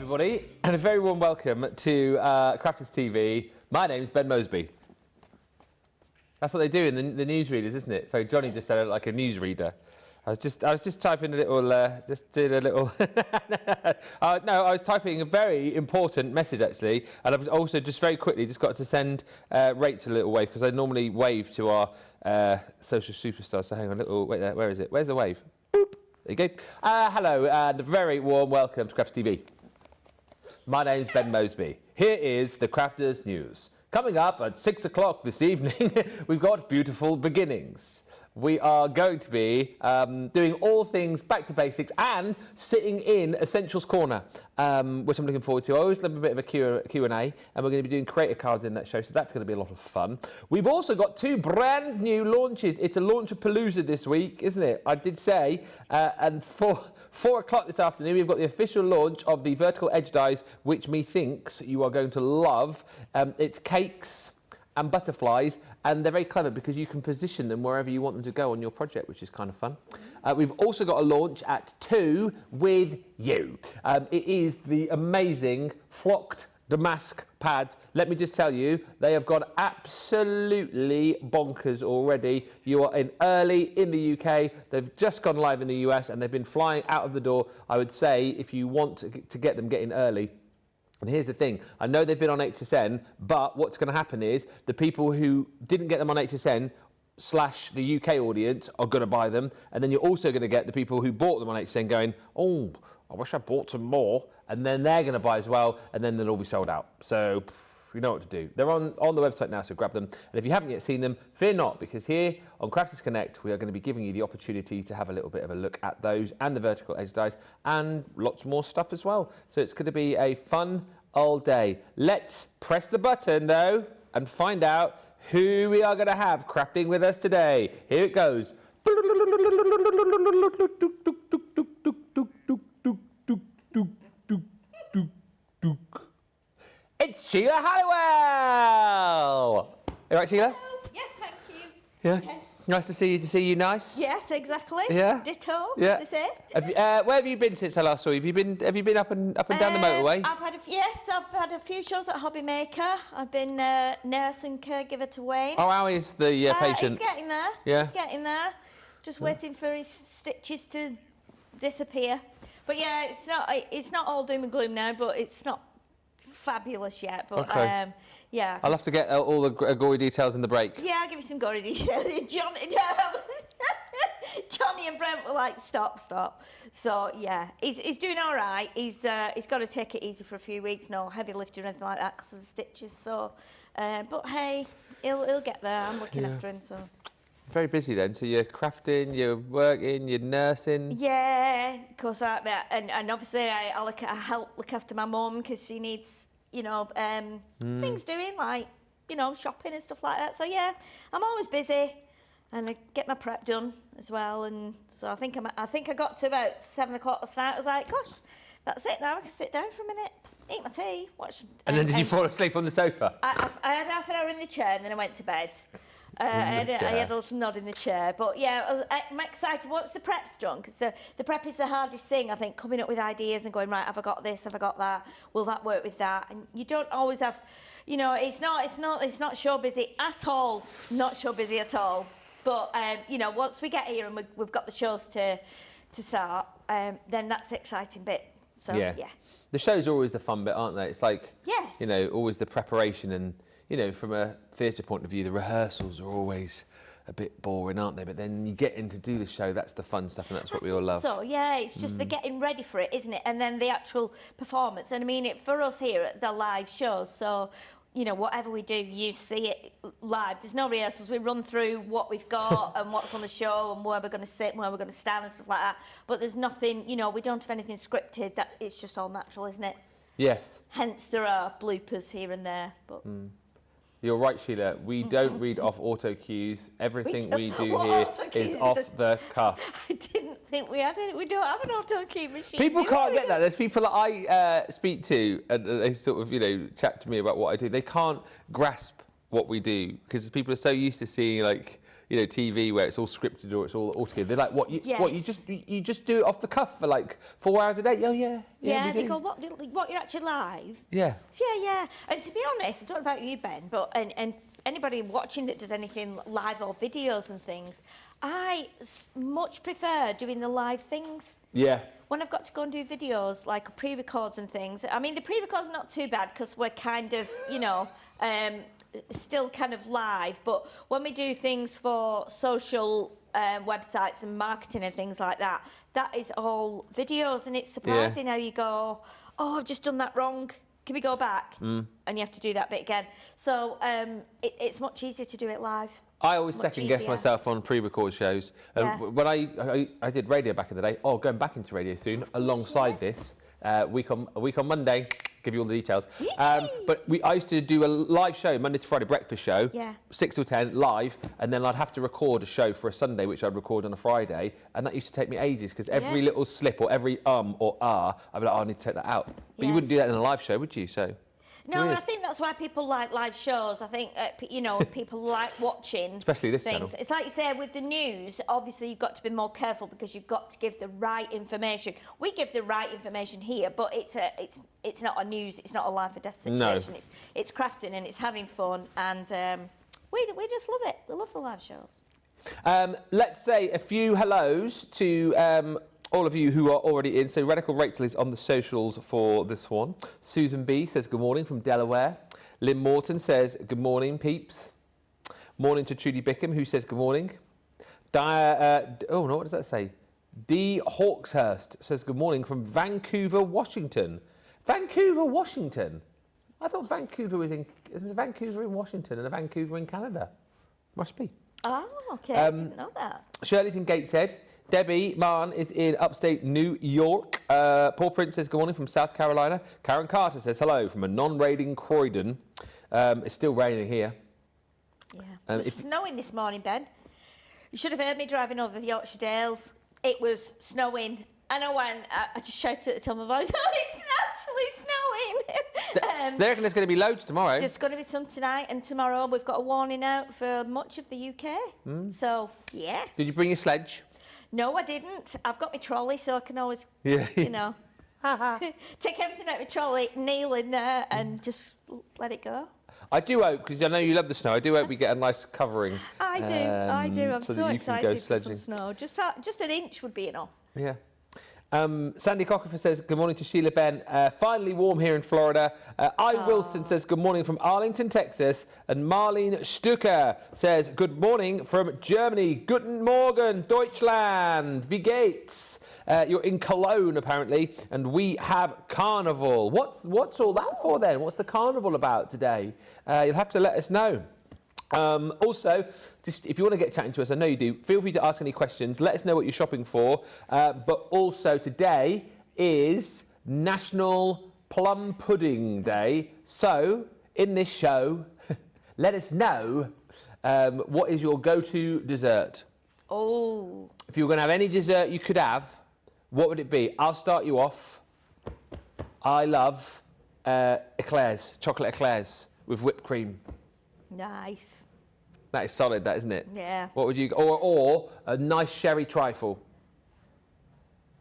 everybody, and a very warm welcome to Crafters TV. My name's Ben Mosby. That's what they do in the newsreaders, isn't it? So Johnny just said like a newsreader. I was just typing a little, just did a little. No, I was typing a very important message actually, and I've also just very quickly just got to send Rachel a little wave because I normally wave to our social superstars. So hang on, a little. Wait there. Where is it? Where's the wave? Boop. There you go. Hello, and a very warm welcome to Crafters TV. My name's Ben Mosby. Here is the Crafters News. Coming up at 6 o'clock this evening, we've got Beautiful Beginnings. We are going to be doing all things back to basics and sitting in Essentials Corner, which I'm looking forward to. I always love a bit of a Q&A, and we're going to be doing creator cards in that show, so that's going to be a lot of fun. We've also got two brand new launches. It's a launch-a-palooza this week, isn't it? I did say, and 4 o'clock this afternoon, we've got the official launch of the vertical edge dies, which methinks you are going to love. It's cakes and butterflies, and they're very clever because you can position them wherever you want them to go on your project, which is kind of fun. We've also got a launch at 2 with you. It is the amazing flocked damask pads. Let me just tell you, they have gone absolutely bonkers already. You are in early in the UK. They've just gone live in the US, and they've been flying out of the door. I would say if you want to get them, get in early. And here's the thing, I know they've been on HSN, but what's going to happen is the people who didn't get them on HSN / the UK audience are going to buy them, and then you're also going to get the people who bought them on HSN going, oh, I wish I bought some more, and then they're going to buy as well, and then they'll all be sold out. So you know what to do. They're on the website now, so grab them. And if you haven't yet seen them, fear not, because here on Crafters Connect, we are going to be giving you the opportunity to have a little bit of a look at those and the vertical edge dies and lots more stuff as well. So it's going to be a fun all day. Let's press the button though and find out who we are going to have crafting with us today. Here it goes. It's Sheila Halliwell. You right, Sheila? Yes, thank you. Yeah. Yes. Nice to see you. To see you, nice. Yes, exactly. Yeah. Ditto. Yeah. As they say. Where have you been since I last saw you? Have you been up and down the motorway? I've had a few shows at Hobby Maker. I've been nurse and caregiver to Wayne. Oh, how is the patient? He's getting there. Yeah. He's getting there. Just waiting for his stitches to disappear. But yeah, it's not all doom and gloom now, but it's not fabulous yet. But okay. Yeah. I'll have to get all the gory details in the break. Yeah, I'll give you some gory details. Johnny and Brent were like, stop. So yeah, he's doing all right. He's got to take it easy for a few weeks. No heavy lifting or anything like that because of the stitches. So, but hey, he'll get there. I'm looking after him. So. Very busy then. So you're crafting, you're working, you're nursing. Yeah, because and obviously I help look after my mum because she needs things doing like shopping and stuff like that. So yeah, I'm always busy, and I get my prep done as well. And so I think I got to about 7 o'clock last night. I was like, gosh, that's it now. I can sit down for a minute, eat my tea, watch. And then did you fall asleep on the sofa? I had half an hour in the chair and then I went to bed. I had a little nod in the chair, but yeah, I'm excited. Once the prep's done, because the prep is the hardest thing, I think, coming up with ideas and going, right, have I got this, have I got that, will that work with that? And you don't always have, it's not show busy at all, not show busy at all. But, once we get here and we've got the shows to start, then that's the exciting bit. So, yeah. The shows are always the fun bit, aren't they? It's like, yes. Always the preparation and, from a theatre point of view, the rehearsals are always a bit boring, aren't they? But then you get in to do the show, that's the fun stuff, and that's what we all love. So, yeah, it's just the getting ready for it, isn't it? And then the actual performance. And I mean, for us here at the live shows, so, whatever we do, you see it live. There's no rehearsals. We run through what we've got and what's on the show and where we're going to sit and where we're going to stand and stuff like that. But there's nothing, we don't have anything scripted. It's just all natural, isn't it? Yes. Hence, there are bloopers here and there, but... You're right, Sheila. We don't read off auto cues. Everything we do here is off the cuff. I didn't think we had it. We don't have an auto cue machine. People can't get that. There's people that I speak to, and they sort of, chat to me about what I do. They can't grasp what we do because people are so used to seeing like TV where it's all scripted or it's all together. They're like, what you Yes. just do it off the cuff for like 4 hours a day? Oh yeah. Yeah, we they do. go, what, you're actually live? Yeah. Yeah. And to be honest, I don't know about you, Ben, but and anybody watching that does anything live or videos and things, I much prefer doing the live things. Yeah. When I've got to go and do videos, like pre-records and things, I mean, the pre-records are not too bad because we're kind of, still kind of live. But when we do things for social websites and marketing and things like that, that is all videos. And it's surprising how you go, oh, I've just done that wrong. Can we go back? And you have to do that bit again. So it's much easier to do it live. I always Much second guess easier. myself on pre-record shows. Yeah. When I did radio back in the day, going back into radio soon, alongside this, week on Monday, give you all the details. But I used to do a live show, Monday to Friday breakfast show, 6 till 10, live, and then I'd have to record a show for a Sunday, which I'd record on a Friday, and that used to take me ages, because every little slip or every or I'd be like, I need to take that out. But you wouldn't do that in a live show, would you? So. No, I think that's why people like live shows. I think, people like watching Especially this things. channel. It's like you say with the news, obviously you've got to be more careful because you've got to give the right information. We give the right information here, but it's not a news, it's not a life or death situation. No. It's crafting and it's having fun, and we just love it. We love the live shows. Let's say a few hellos to all of you who are already in. So Radical Rachel is on the socials for this one. Susan B says good morning from Delaware. Lynn Morton says good morning, peeps. Morning to Trudy Bickham, who says good morning. What does that say? D Hawkshurst says good morning from Vancouver, Washington. Vancouver, Washington? I thought Vancouver was in Washington and a Vancouver in Canada. Must be. Oh, okay. I didn't know that. Shirley's in Gateshead. Debbie Marn is in upstate New York. Paul Prince says good morning from South Carolina. Karen Carter says hello from a non-raiding Croydon. It's still raining here. Yeah. It was snowing this morning, Ben. You should have heard me driving over the Yorkshire Dales. It was snowing. And I just shouted at the top of my voice, oh, it's actually snowing. They reckon there's going to be loads tomorrow. There's going to be some tonight and tomorrow. We've got a warning out for much of the UK. So, yeah. Did you bring your sledge? No, I didn't. I've got my trolley, so I can always, take everything out of my trolley, kneel in there and just let it go. I do hope, because I know you love the snow, I do hope we get a nice covering. I do. I'm so excited for some sledging. snow. Just an inch would be enough. Yeah. Sandy Cockerfer says good morning to Sheila Ben. Finally warm here in Florida. Wilson says good morning from Arlington, Texas. And Marlene Stucker says good morning from Germany. Guten Morgen, Deutschland. Wie geht's? You're in Cologne, apparently, and we have Carnival. What's all that for then? What's the Carnival about today? You'll have to let us know. Also, just if you want to get chatting to us, I know you do, feel free to ask any questions. Let us know what you're shopping for. But also today is National Plum Pudding Day. So, in this show, let us know what is your go-to dessert. Oh. If you were going to have any dessert you could have, what would it be? I'll start you off. I love eclairs, chocolate eclairs with whipped cream. Nice. That is solid, that, isn't it? Yeah. What would you... Or a nice sherry trifle.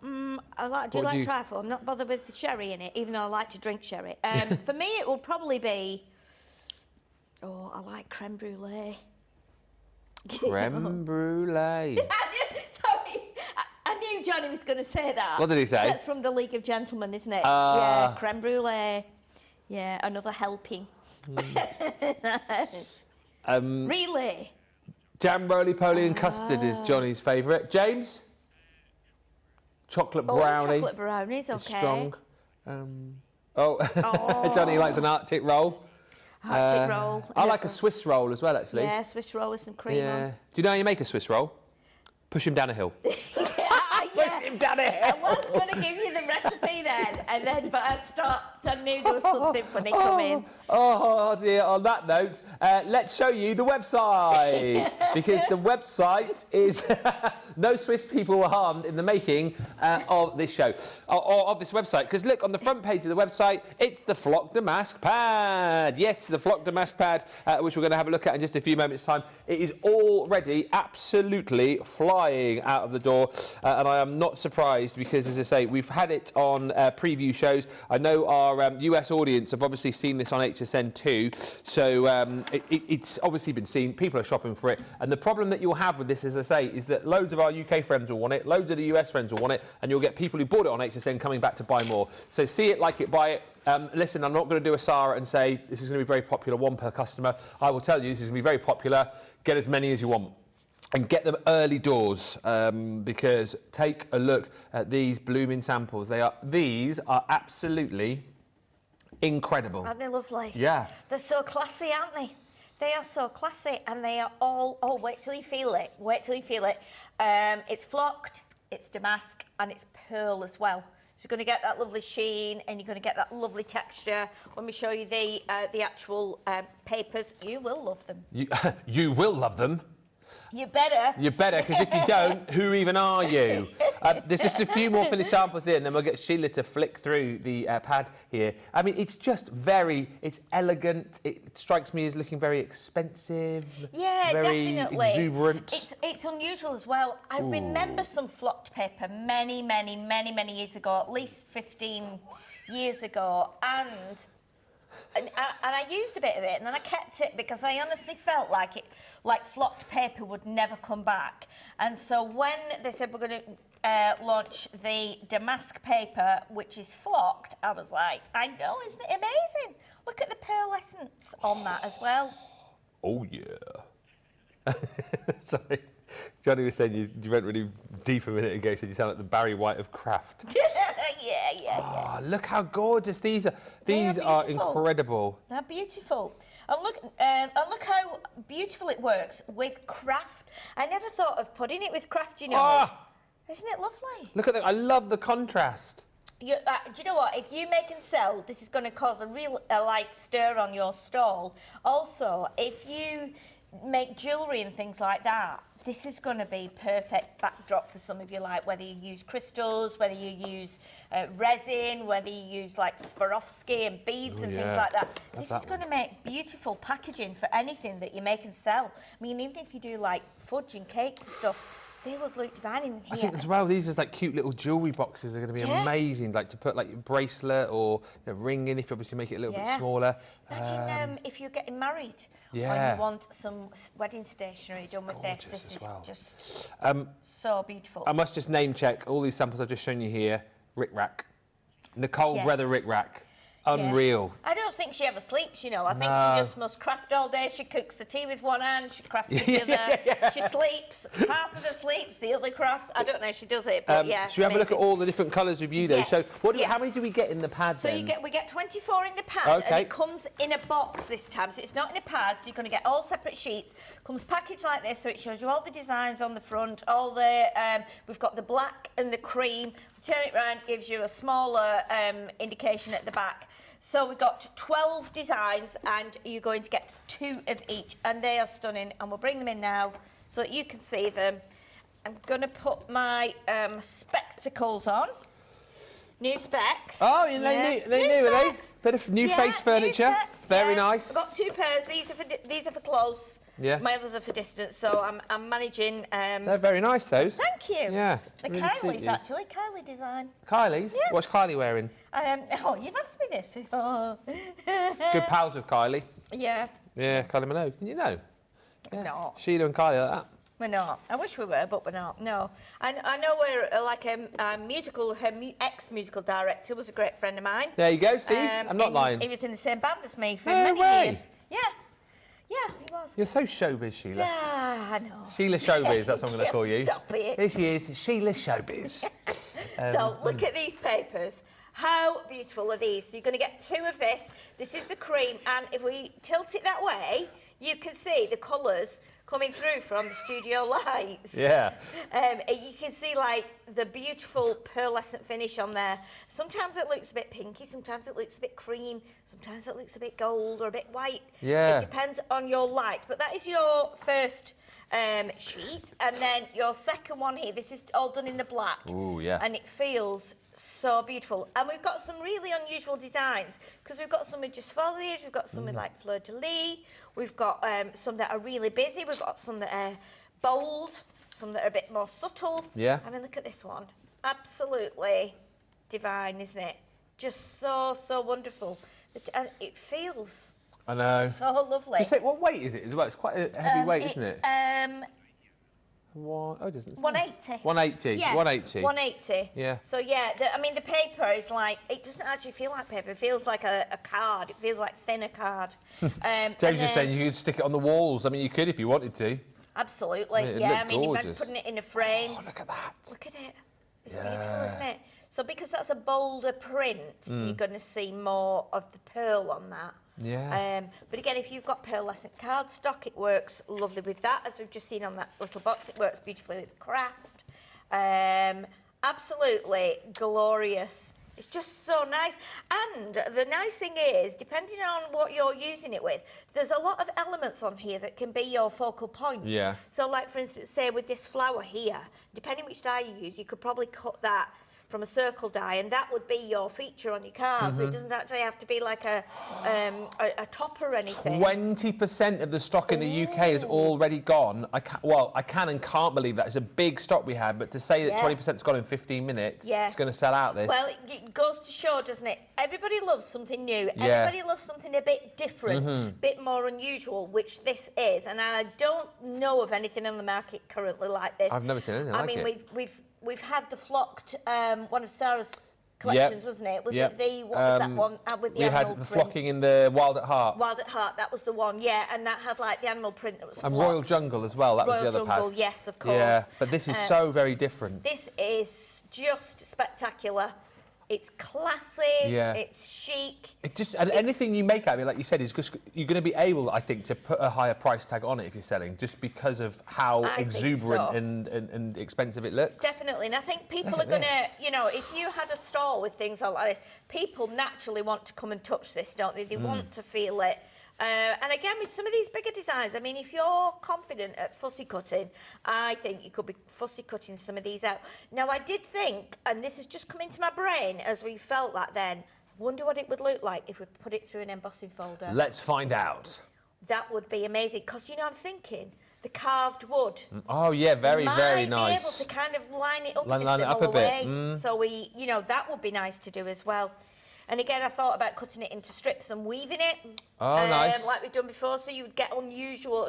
I like trifle. I'm not bothered with the sherry in it, even though I like to drink sherry. For me, it would probably be... I like creme brulee. Creme brulee. Sorry, I knew Johnny was going to say that. What did he say? That's from the League of Gentlemen, isn't it? Yeah, creme brulee. Yeah, another helping. Really? Jam, roly-poly and custard is Johnny's favourite. James? Chocolate brownie. Chocolate brownies, okay. Strong. Johnny likes an Arctic roll. Arctic roll. I like a Swiss roll as well, actually. Yeah, Swiss roll with some cream on. Do you know how you make a Swiss roll? Push him down a hill. Push him down a hill. I was going to give you the recipe then. again, and then but I stopped. I knew there was something funny coming. Oh dear, on that note, let's show you the website. Because the website is... no Swiss people were harmed in the making of this show, or of this website. Because look, on the front page of the website, it's the Flock Damask pad. Yes, the Flock Damask pad, which we're going to have a look at in just a few moments' time. It is already absolutely flying out of the door. And I am not surprised because, as I say, we've had it on preview shows. I know our US audience have obviously seen this on HSN too. So it's obviously been seen. People are shopping for it. And the problem that you'll have with this, as I say, is that loads of our UK friends will want it, loads of the US friends will want it, and you'll get people who bought it on HSN coming back to buy more. So see it, like it, buy it. Listen, I'm not going to do a Sarah and say this is going to be very popular, one per customer. I will tell you this is going to be very popular. Get as many as you want. And get them early doors, because take a look at these blooming samples. These are absolutely incredible. Aren't they lovely? Yeah. They're so classy, aren't they? They are so classy, and they are all... Oh, wait till you feel it. Wait till you feel it. It's flocked, it's damask, and it's pearl as well. So you're going to get that lovely sheen, and you're going to get that lovely texture. When we show you the actual papers, you will love them. You will love them. You better. You better, because if you don't, who even are you? There's just a few more finished samples here, and then we'll get Sheila to flick through the pad here. I mean, it's just it's elegant. It strikes me as looking very expensive. Yeah, very definitely. Exuberant. It's unusual as well. I remember some flocked paper many years ago, at least 15 years ago, and I used a bit of it, and then I kept it because I honestly felt like flocked paper would never come back. And so when they said we're going to launch the damask paper, which is flocked, I was like, I know, isn't it amazing? Look at the pearlescence on that as well. Oh yeah. Sorry. Johnny was saying you went really deep a minute ago, said you sound like the Barry White of craft. yeah. Oh, look how gorgeous these are. These are incredible. They're beautiful. And look how beautiful it works with craft. I never thought of putting it with craft, you know. Ah! Isn't it lovely? Look at that. I love the contrast. Do you know what? If you make and sell, this is going to cause a real stir on your stall. Also, if you make jewellery and things like that, this is going to be perfect backdrop for some of you, like whether you use crystals, whether you use resin, whether you use like Swarovski and beads and things like that. This is going to make beautiful packaging for anything that you make and sell. I mean, even if you do like fudge and cakes and stuff, they would look divine in here. I think as well, these are like cute little jewellery boxes are going to be amazing, like to put like a bracelet or a ring in if you obviously make it a little bit smaller. Imagine if you're getting married or you want some wedding stationery done with this. This is just so beautiful. I must just name check all these samples I've just shown you here. Rick Rack. Nicole Brother Rick Rack. Unreal. I don't think she ever sleeps, you know. I think she just must craft all day. She cooks the tea with one hand, she crafts with the other. She sleeps. Half of her sleeps, the other crafts. I don't know if she does it, but Should we have a look at all the different colours with you, though? Yes. So how many do we get in the pad, so then? we get 24 in the pad, and it comes in a box this time. So it's not in a pad, so you're going to get all separate sheets. Comes packaged like this, so it shows you all the designs on the front, all the... we've got the black and the cream. Turn it round, gives you a smaller indication at the back. So we've got 12 designs, and you're going to get 2 of each, and they are stunning. And we'll bring them in now so that you can see them. I'm going to put my spectacles on. New specs. Oh, you know, new, are they? Bit of new face furniture. New specs, Very nice. I've got 2 pairs. These are for close. Yeah. My others are for distance, so I'm managing. They're very nice, those. Thank you. Yeah. The really Kylie's actually. Kylie design. Kylie's? Yeah. What's Kylie wearing? You've asked me this before. Good pals with Kylie. Yeah. Yeah, Kylie Minogue. Didn't you know? Yeah. No. Sheila and Kylie like that. We're not. I wish we were, but we're not. No. I know we're like a musical. Her ex-musical director was a great friend of mine. There you go. See, I'm not lying. He was in the same band as me for No many way. years. Yeah. Yeah, he was. You're so showbiz, Sheila. Yeah, I know. Sheila Showbiz, that's what I'm going to call you. Stop it. Here she is, Sheila Showbiz. So look at these papers. How beautiful are these? So you're going to get 2 of this. This is the cream, and if we tilt it that way, you can see the colours coming through from the studio lights. Yeah. You can see like the beautiful pearlescent finish on there. Sometimes it looks a bit pinky, sometimes it looks a bit cream, sometimes it looks a bit gold or a bit white. Yeah. It depends on your light. But that is your first sheet, and then your second one here, this is all done in the black. Ooh, yeah. And it feels so beautiful. And we've got some really unusual designs, because we've got some with just foliage, we've got some with like fleur-de-lis, we've got some that are really busy, we've got some that are bold, some that are a bit more subtle. Yeah. I mean, look at this one. Absolutely divine, isn't it? Just so, so wonderful. It feels I know. so lovely. You say, what weight is it as well? It's quite a heavy weight, isn't it? It doesn't say. 180. 180. Yeah, 180. 180. Yeah. So yeah, I mean the paper is like, it doesn't actually feel like paper. It feels like a card. It feels like thinner card. James just saying you could stick it on the walls. I mean, you could if you wanted to. Absolutely. It'd Yeah. look I mean, gorgeous. you're putting it in a frame. Oh, look at that. Look at it. It's beautiful, isn't it? So because that's a bolder print, you're going to see more of the pearl on that. Yeah. But again, if you've got pearlescent cardstock, it works lovely with that, as we've just seen on that little box. It works beautifully with craft. Absolutely glorious. It's just so nice. And the nice thing is, depending on what you're using it with, there's a lot of elements on here that can be your focal point. Yeah. So like, for instance, say with this flower here, depending which die you use, you could probably cut that from a circle die, and that would be your feature on your card. So it doesn't actually have to be like a top or anything. 20% of the stock in the UK is already gone. I can and can't believe that. It's a big stock we had, but to say that 20%'s gone in 15 minutes, it's going to sell out this. Well, it goes to show, doesn't it? Everybody loves something new. Everybody loves something a bit different, a bit more unusual, which this is. And I don't know of anything on the market currently like this. I've never seen anything like it. I mean, we've had the flocked, one of Sarah's collections, wasn't it? Was it the, what was that one with the animal print? We had the flocking in the Wild at Heart. Wild at Heart, that was the one, yeah, and that had like the animal print that was flocked. And Royal Jungle as well, that was the other Royal Jungle, pad. yes, of course. Yeah, but this is so very different. This is just spectacular. It's classy, it's chic. It just, and anything you make out of it, like you said, is just, you're going to be able, I think, to put a higher price tag on it if you're selling, just because of how exuberant and expensive it looks. Definitely, and I think people are going to, you know, if you had a stall with things like this, people naturally want to come and touch this, don't they? They want to feel it. And again, with some of these bigger designs, I mean, if you're confident at fussy cutting, I think you could be fussy cutting some of these out. Now, I did think, and this has just come into my brain as we felt that then, I wonder what it would look like if we put it through an embossing folder. Let's find out. That would be amazing, because, you know, I'm thinking, the carved wood. Oh, yeah, very, very nice. Might be able to kind of line it up in a line it up a similar bit. way. So we, you know, that would be nice to do as well. And again, I thought about cutting it into strips and weaving it. Oh, nice. Like we've done before, so you would get an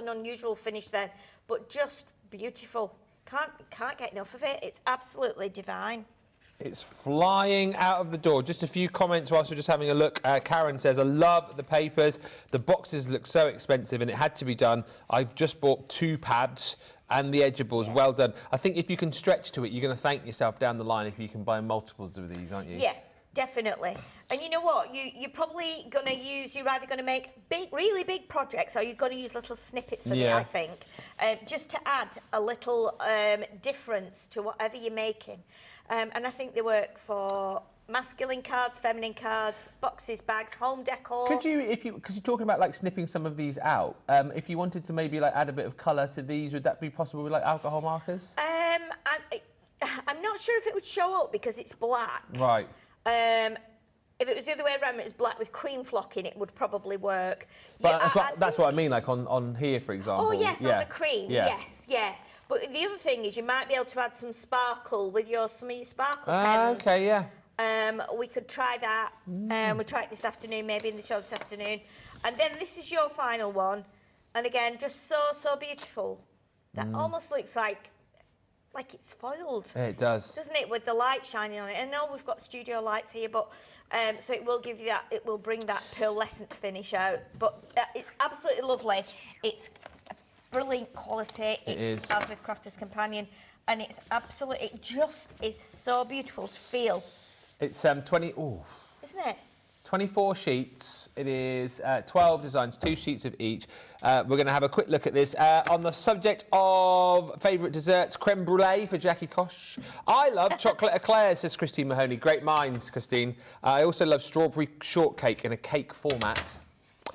unusual finish then. But just beautiful. Can't get enough of it. It's absolutely divine. It's flying out of the door. Just a few comments whilst we're just having a look. Karen says, I love the papers. The boxes look so expensive and it had to be done. I've just bought 2 pads and the edgeables. Yeah. Well done. I think if you can stretch to it, you're going to thank yourself down the line if you can buy multiples of these, aren't you? Yeah. Definitely. And you know what? You're probably going to use, you're either going to make really big projects, or you're going to use little snippets of it, I think, just to add a little difference to whatever you're making. And I think they work for masculine cards, feminine cards, boxes, bags, home decor. Could you, because you're talking about like snipping some of these out, if you wanted to maybe like add a bit of colour to these, would that be possible with like alcohol markers? I'm not sure if it would show up because it's black. Right. If it was the other way around, it was black with cream flocking, it would probably work. But that's what I mean, like on here, for example. Oh, yes, on the cream, yes, yeah. But the other thing is you might be able to add some sparkle with some of your sparkle pens. Okay, yeah. We could try that. We'll try it this afternoon, maybe in the show this afternoon. And then this is your final one. And again, just so beautiful. That almost looks like it's foiled. It does. Doesn't it, with the light shining on it? I know we've got studio lights here, but so it will give you that, it will bring that pearlescent finish out. But it's absolutely lovely. It's brilliant quality. It's as with Crafter's Companion, and it's absolutely, it just is so beautiful to feel. It's 20, ooh. Isn't it? 24 sheets. It is 12 designs, 2 sheets of each. We're going to have a quick look at this. On the subject of favourite desserts, creme brulee for Jackie Kosh. I love chocolate eclairs, says Christine Mahoney. Great minds, Christine. I also love strawberry shortcake in a cake format.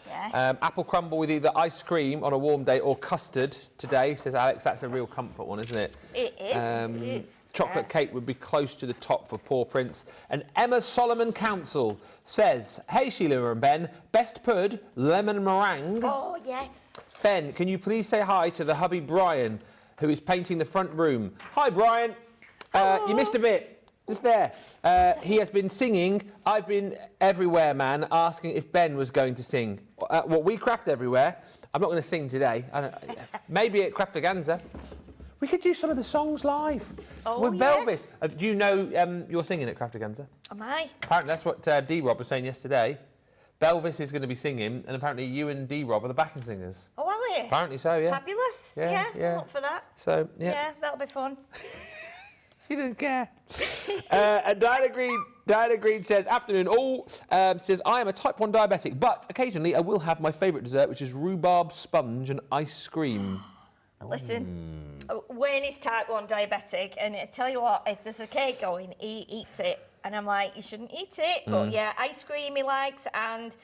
Yes. Apple crumble with either ice cream on a warm day or custard today, says Alex. That's a real comfort one, isn't it? It is. It is. Chocolate cake would be close to the top for poor Prince. And Emma Solomon Council says, hey, Sheila and Ben, best pud, lemon meringue. Oh, yes. Ben, can you please say hi to the hubby Brian, who is painting the front room? Hi, Brian. You missed a bit. Just there. He has been singing. I've been everywhere, man, asking if Ben was going to sing. We craft everywhere. I'm not going to sing today. Maybe at Crafterscompanion. We could do some of the songs live. Oh, with yes. Belvis. Do you know you're singing at Crafterscompanion? Am I? Apparently, that's what D-Rob was saying yesterday. Belvis is going to be singing, and apparently you and D-Rob are the backing singers. Oh, are we? Apparently so, yeah. Fabulous. Yeah, Yeah, I'm up for that. So, yeah. Yeah, that'll be fun. She didn't care. And Diana Green says, afternoon all, says, I am a type 1 diabetic, but occasionally I will have my favourite dessert, which is rhubarb sponge and ice cream. Listen, Wayne is type 1 diabetic, and I tell you what, if there's a cake going, he eats it. And I'm like, you shouldn't eat it. But yeah, ice cream he likes, and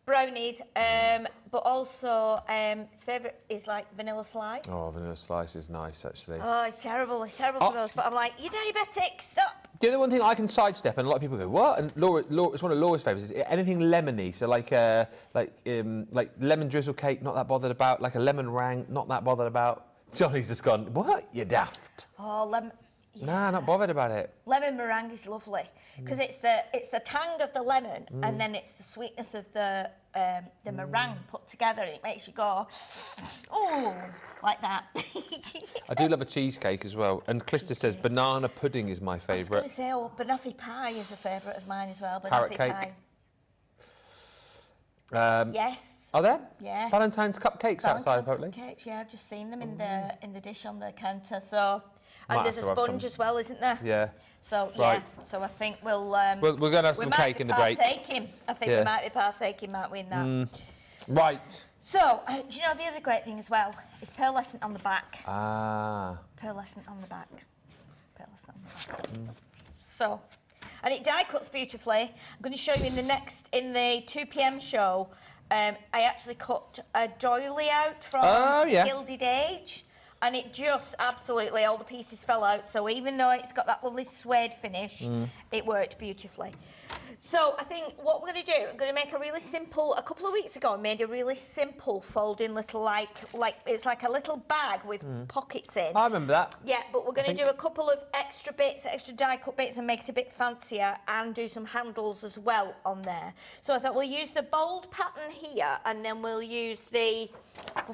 brownies, but also his favourite is like vanilla slice. Oh, vanilla slice is nice, actually. Oh, it's terrible for those. But I'm like, you're diabetic, stop. The other one thing I can sidestep, and a lot of people go, what? And Laura, it's one of Laura's favourites, is anything lemony. So like lemon drizzle cake, not that bothered about. Like a lemon meringue, not that bothered about. Johnny's just gone, what? You're daft. Oh, lemon. Yeah. Nah, not bothered about it. Lemon meringue is lovely because it's the tang of the lemon and then it's the sweetness of the meringue put together. And it makes you go, oh, like that. I do love a cheesecake as well. And Clista says banana pudding is my favourite. I was going to say, banoffee pie is a favourite of mine as well. Carrot Banoffee cake. pie. Yes. Are there? Yeah. Valentine's cupcakes outside, probably. Cupcakes, yeah, I've just seen them in the dish on the counter. So. Might And there's a have to have sponge some. as well, isn't there? Yeah. So Right. yeah, so I think we're We're going to have some cake in the break. I think Yeah. we might be partaking, might we, in that? Right. So, do you know the other great thing as well is pearlescent on the back. Ah. Pearlescent on the back. Pearlescent on the back. So, and it die cuts beautifully. I'm going to show you in the 2 p.m. show. I actually cut a doily out from Gilded Age. And it just absolutely, all the pieces fell out. So even though it's got that lovely suede finish, it worked beautifully. So I think what we're going to do, I'm going to make a really simple, a couple of weeks ago I made a really simple folding little like it's like a little bag with pockets in. I remember that. Yeah, but we're going to do a couple of extra bits, extra die cut bits and make it a bit fancier and do some handles as well on there. So I thought we'll use the bold pattern here and then we'll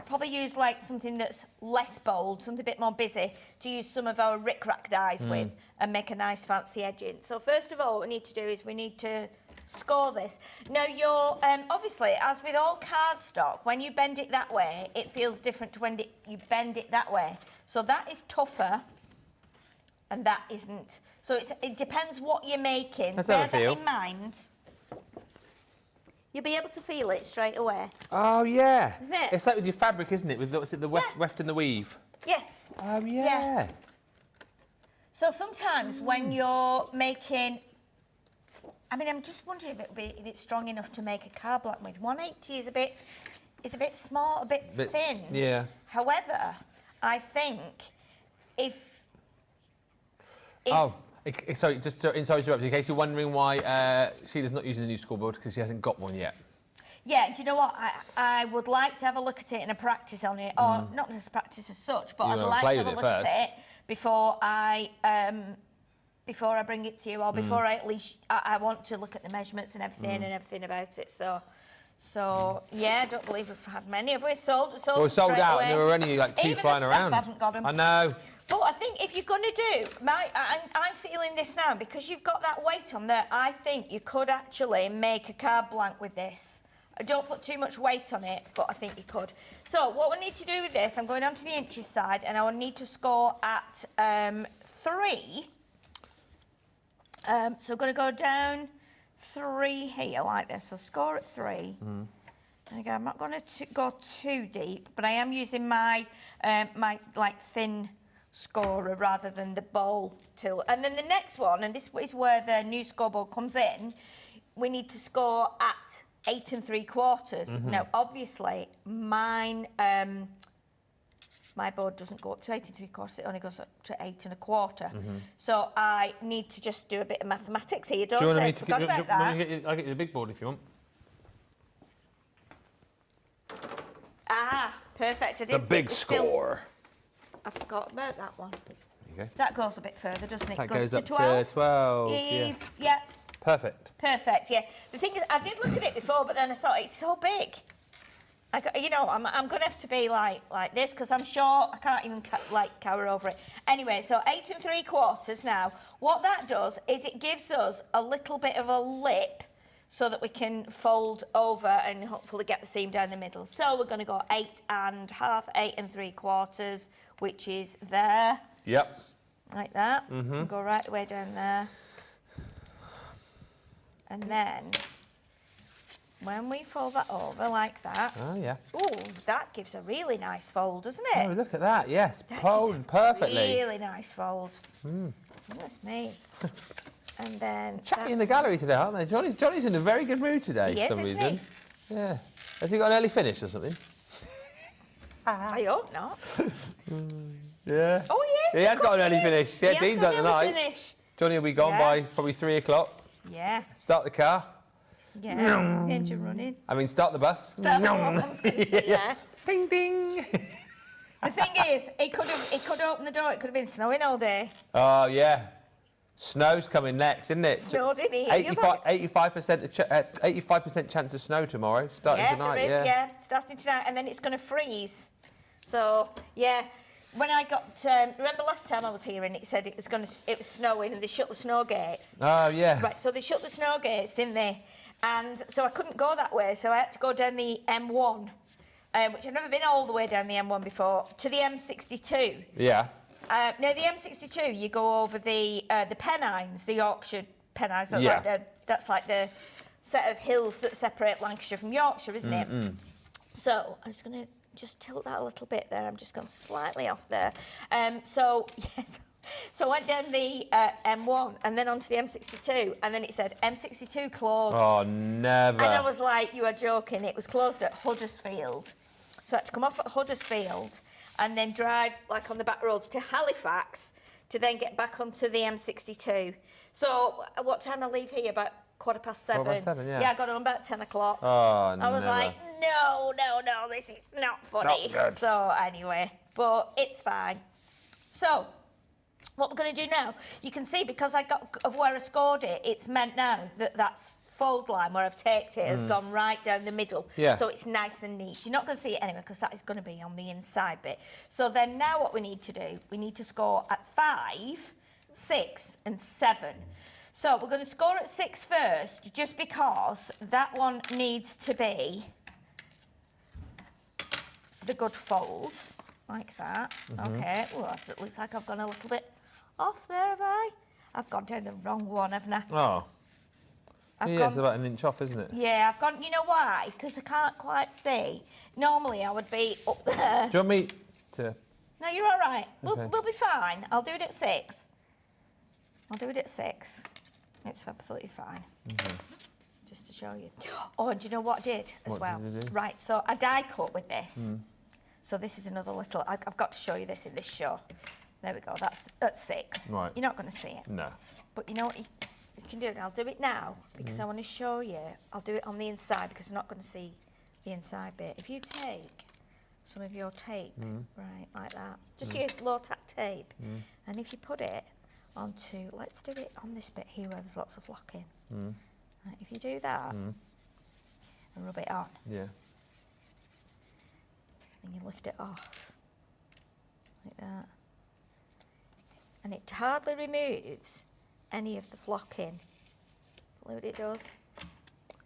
probably use like something that's less bold, something a bit more busy to use some of our rickrack dies with and make a nice fancy edging. So first of all what we need to do is we need to score this. Now you're, obviously as with all cardstock, when you bend it that way, it feels different to when you bend it that way. So that is tougher and that isn't. So it depends what you're making. Let's Bear have a feel. that in mind. You'll be able to feel it straight away. Oh, yeah. Isn't it? It's like with your fabric, isn't it? With the weft and the weave. Yes. Oh, yeah. So sometimes when you're making, I mean, I'm just wondering if it's strong enough to make a card block with. 180 is a bit small, a bit thin. Yeah. However, I think if sorry, just sorry to interrupt you. In case you're wondering why Sheila's not using the new scoreboard, because she hasn't got one yet. Yeah, do you know what? I would like to have a look at it and a practice on it, or not just practice as such, but I'd like to have a look at it before I bring it to you, or before I want to look at the measurements and everything about it. So yeah, I don't believe we've had many. Have we sold We're sold out, away. and there were only like 2 Even flying the staff around. haven't got 'em. I know. But I think if you're going to do, I'm feeling this now, because you've got that weight on there, I think you could actually make a card blank with this. I don't put too much weight on it, but I think you could. So what we need to do with this, I'm going on to the inches side, and I will need to score at 3. So I'm going to go down 3 here like this. So score at 3. And again, I'm not going to go too deep, but I am using my my like thin scorer rather than the bowl tool. And then the next one, and this is where the new scoreboard comes in, we need to score at 8 3/4. Now, obviously, mine, my board doesn't go up to 8 3/4, it only goes up to 8 1/4. So I need to just do a bit of mathematics here, don't I? Forgot about that. I'll get you the big board if you want. Ah, perfect. I The didn't big think still- score. I forgot about that one. There you go. That goes a bit further, doesn't it? That goes goes to up 12. to 12. Yeah. Yeah. Perfect. Perfect, yeah. The thing is, I did look at it before, but then I thought it's so big. You know, I'm going to have to be like this because I'm sure I can't even cower over it. Anyway, so 8 3/4 now. What that does is it gives us a little bit of a lip so that we can fold over and hopefully get the seam down the middle. So we're going to go 8 1/2, 8 3/4, which is there. Yep. Like that. And go right the way down there. And then, when we fold that over like that, Oh, yeah. oh, that gives a really nice fold, doesn't it? Oh, look at that. Yes. That Fold gives a perfectly. Really nice fold. That's me. And then... Chatty in the gallery today, aren't they? Johnny's in a very good mood today He is, for some isn't reason. Yeah. Has he got an early finish or something? I hope not. Yeah. Oh, yes. He has got an early finish. Yeah, Dean's on tonight. Finish. Johnny will be gone Yeah. by probably 3 o'clock. Yeah. Start the car. Yeah. Engine running. I mean, start the bus. Start the bus, I was going to say, yeah. Ding, ding. The thing is, he could open the door. It could have been snowing all day. Oh, yeah. Snow's coming next, isn't it? Snowed in here. 85% chance of snow tomorrow, starting Yeah, tonight. there is, yeah. Starting tonight, and then it's going to freeze. So, yeah. When I got, remember last time I was here and it said it was snowing and they shut the snow gates. Oh, yeah. Right, so they shut the snow gates, didn't they? And so I couldn't go that way, so I had to go down the M1, which I've never been all the way down the M1 before, to the M62. Yeah. Now, the M62, you go over the Pennines, the Yorkshire Pennines. That's like the set of hills that separate Lancashire from Yorkshire, isn't it? So I'm just going to just tilt that a little bit there. I'm just going slightly off there. So, yes. So I went down the M1 and then onto the M62, and then it said M62 closed. Oh, never. And I was like, you are joking. It was closed at Huddersfield. So I had to come off at Huddersfield and then drive like on the back roads to Halifax to then get back onto the M62. So what time I leave here? About 7:15. 7:15, yeah. Yeah, I got home about 10 o'clock. Oh, I was never. like, no, this is not funny. Not good. So anyway, but it's fine. So what we're going to do now, you can see because of where I scored it, it's meant now that that's fold line where I've taped it has gone right down the middle. Yeah. So it's nice and neat. You're not going to see it anyway because that is going to be on the inside bit. So then now what we need to do, we need to score at 5, 6 and 7. So we're going to score at 6 first just because that one needs to be the good fold, like that. Okay, well, it looks like I've gone a little bit off there, have I? I've gone down the wrong one, haven't I? Oh. I've Yeah, gone, it's about an inch off, isn't it? yeah, I've gone, you know why? Because I can't quite see. Normally I would be up there. Do you want me to... No, you're all right. Okay. We'll be fine. I'll do it at 6. I'll do it at 6. It's absolutely fine. Just to show you. Oh, and do you know what I did as What well? did you do? Right, so I die cut with this. So this is another little... I've got to show you this in this show. There we go. That's at 6. Right. You're not going to see it. No. But you know what you can do? I'll do it now because I want to show you. I'll do it on the inside because I'm not going to see the inside bit. If you take some of your tape, right, like that, just your low-tack tape, and if you put it onto, let's do it on this bit here where there's lots of locking. Right, if you do that and rub it on, Yeah. and you lift it off like that, and it hardly removes any of the flocking. Look what it does.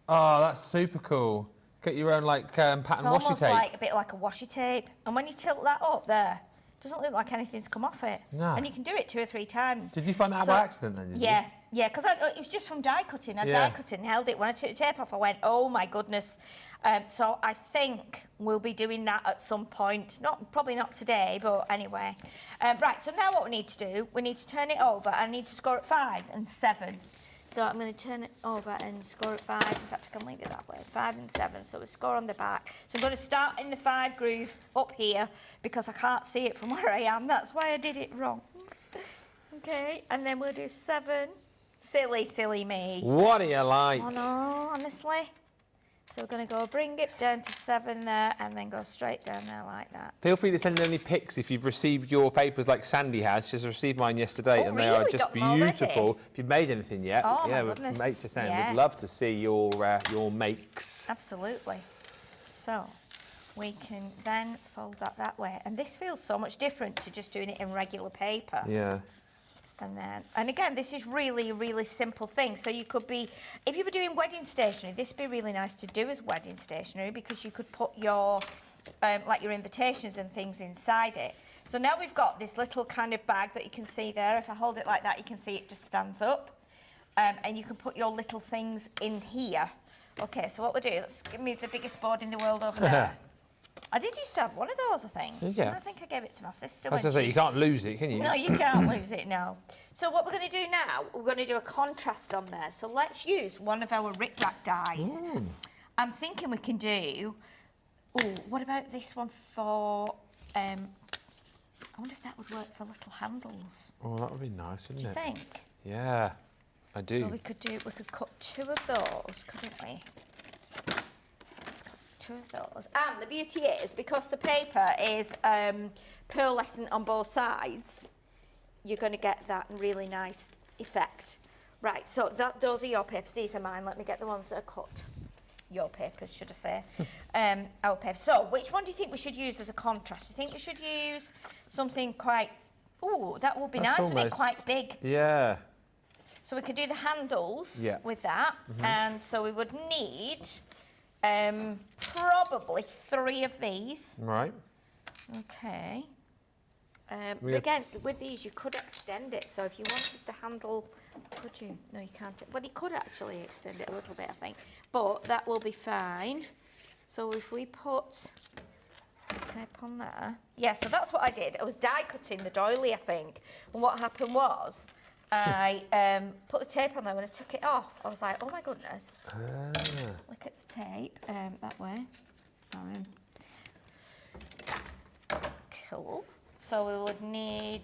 Oh, that's super cool. Get your own like pattern It's washi almost tape. like a bit like a washi tape. And when you tilt that up there, Doesn't look like anything's come off it. No. And you can do it 2 or 3 times. Did you find that by accident then? Yeah, because it was just from die cutting. I die cutting and held it. When I took the tape off, I went, oh my goodness. So I think we'll be doing that at some point. Probably not today, but anyway. Right, so now what we need to do, we need to turn it over. I need to score at 5 and 7. So I'm going to turn it over and score at 5. In fact, I can leave it that way. 5 and 7. So we score on the back. So I'm going to start in the 5 groove up here because I can't see it from where I am. That's why I did it wrong. Okay, and then we'll do 7. Silly, silly me. What do you like? Oh no, honestly. So we're going to go bring it down to 7 there and then go straight down there like that. Feel free to send in any pics if you've received your papers like Sandy has. She's received mine yesterday and they are just beautiful. If you've made anything yet, my goodness. We'd love to see your makes. Absolutely. So we can then fold that way. And this feels so much different to just doing it in regular paper. Yeah. And again, this is really, really simple thing. So you could be, if you were doing wedding stationery, this would be really nice to do as wedding stationery because you could put your, like your invitations and things inside it. So now we've got this little kind of bag that you can see there. If I hold it like that, you can see it just stands up. And you can put your little things in here. Okay, so what we'll do, let's move the biggest board in the world over there. I did used to have one of those, I think. Did you? I think I gave it to my sister. I was going to say, you can't lose it, can you? No, you can't lose it, no. So what we're going to do now, we're going to do a contrast on there. So let's use one of our rip-rack dies. I'm thinking we can do... Oh, what about this one for... I wonder if that would work for little handles. Oh, that would be nice, wouldn't it? Do you think? Yeah, I do. So we could cut 2 of those, couldn't we? 2 of those. And the beauty is, because the paper is pearlescent on both sides, you're going to get that really nice effect. Right, so those are your papers. These are mine. Let me get the ones that are cut. Your papers, should I say. Our papers. So, which one do you think we should use as a contrast? Do you think we should use something quite... Oh, that would be nice, wouldn't it? Quite big. Yeah. So we could do the handles with that. And so we would need... probably 3 of these. Right. Okay. But again, with these, you could extend it. So if you wanted the handle, could you? No, you can't. Well, you could actually extend it a little bit, I think. But that will be fine. So if we put tape on there. Yeah, so that's what I did. I was die cutting the doily, I think. And what happened was, I put the tape on there. When I took it off, I was like, oh my goodness. Look at the tape that way. Sorry. Cool. So we would need...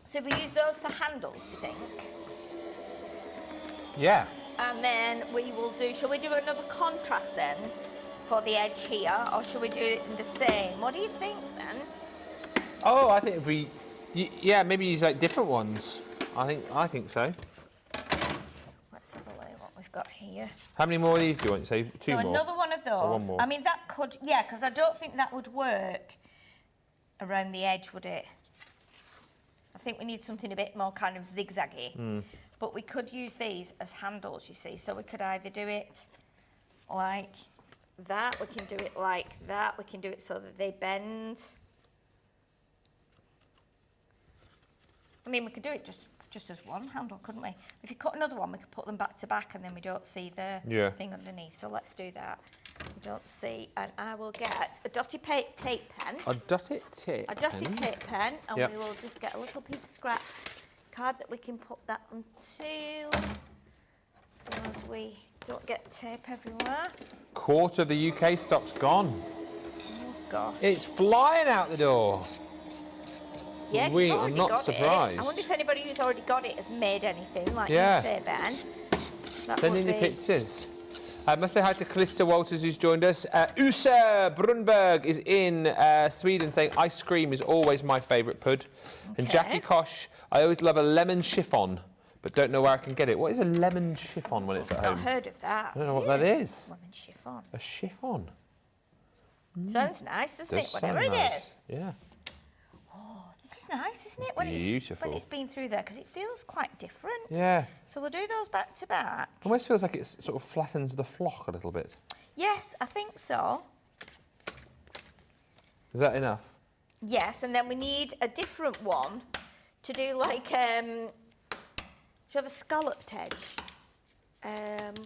So if we use those for handles, do you think? Yeah. And then we will do... Shall we do another contrast then for the edge here? Or shall we do it in the same? What do you think then? Oh, I think if we... Yeah, maybe use like different ones. I think so. Let's have a look at what we've got here. How many more of these do you want? Say 2 more? So another one of those. Or 1 more? I mean, that could... Yeah, because I don't think that would work around the edge, would it? I think we need something a bit more kind of zigzaggy. But we could use these as handles, you see. So we could either do it like that. We can do it like that. We can do it so that they bend. I mean, we could do it just as one handle, couldn't we? If you cut another one, we could put them back to back and then we don't see the thing underneath. So let's do that. We don't see, and I will get a dotted tape pen. A dotted tape A dotted tape pen, and we will just get a little piece of scrap card that we can put that onto, so as we don't get tape everywhere. Quarter of the UK stock's gone. Oh gosh. It's flying out the door. Yeah, We are not surprised. I wonder if anybody who's already got it has made anything, like you say, Ben. Send in your pictures. I must say hi to Callista Walters, who's joined us. Usa Brunberg is in Sweden, saying ice cream is always my favourite pud. And Jackie Kosh, I always love a lemon chiffon, but don't know where I can get it. What is a lemon chiffon when it's at home? I've not heard of that. I don't know what that is. Lemon chiffon. A chiffon. Sounds nice, doesn't it? Whatever it is. Yeah. This is nice, isn't it? When it's been through there, because it feels quite different. Yeah. So we'll do those back to back. Almost feels like it sort of flattens the flock a little bit. Yes, I think so. Is that enough? Yes, and then we need a different one to do like, do you have a scalloped edge?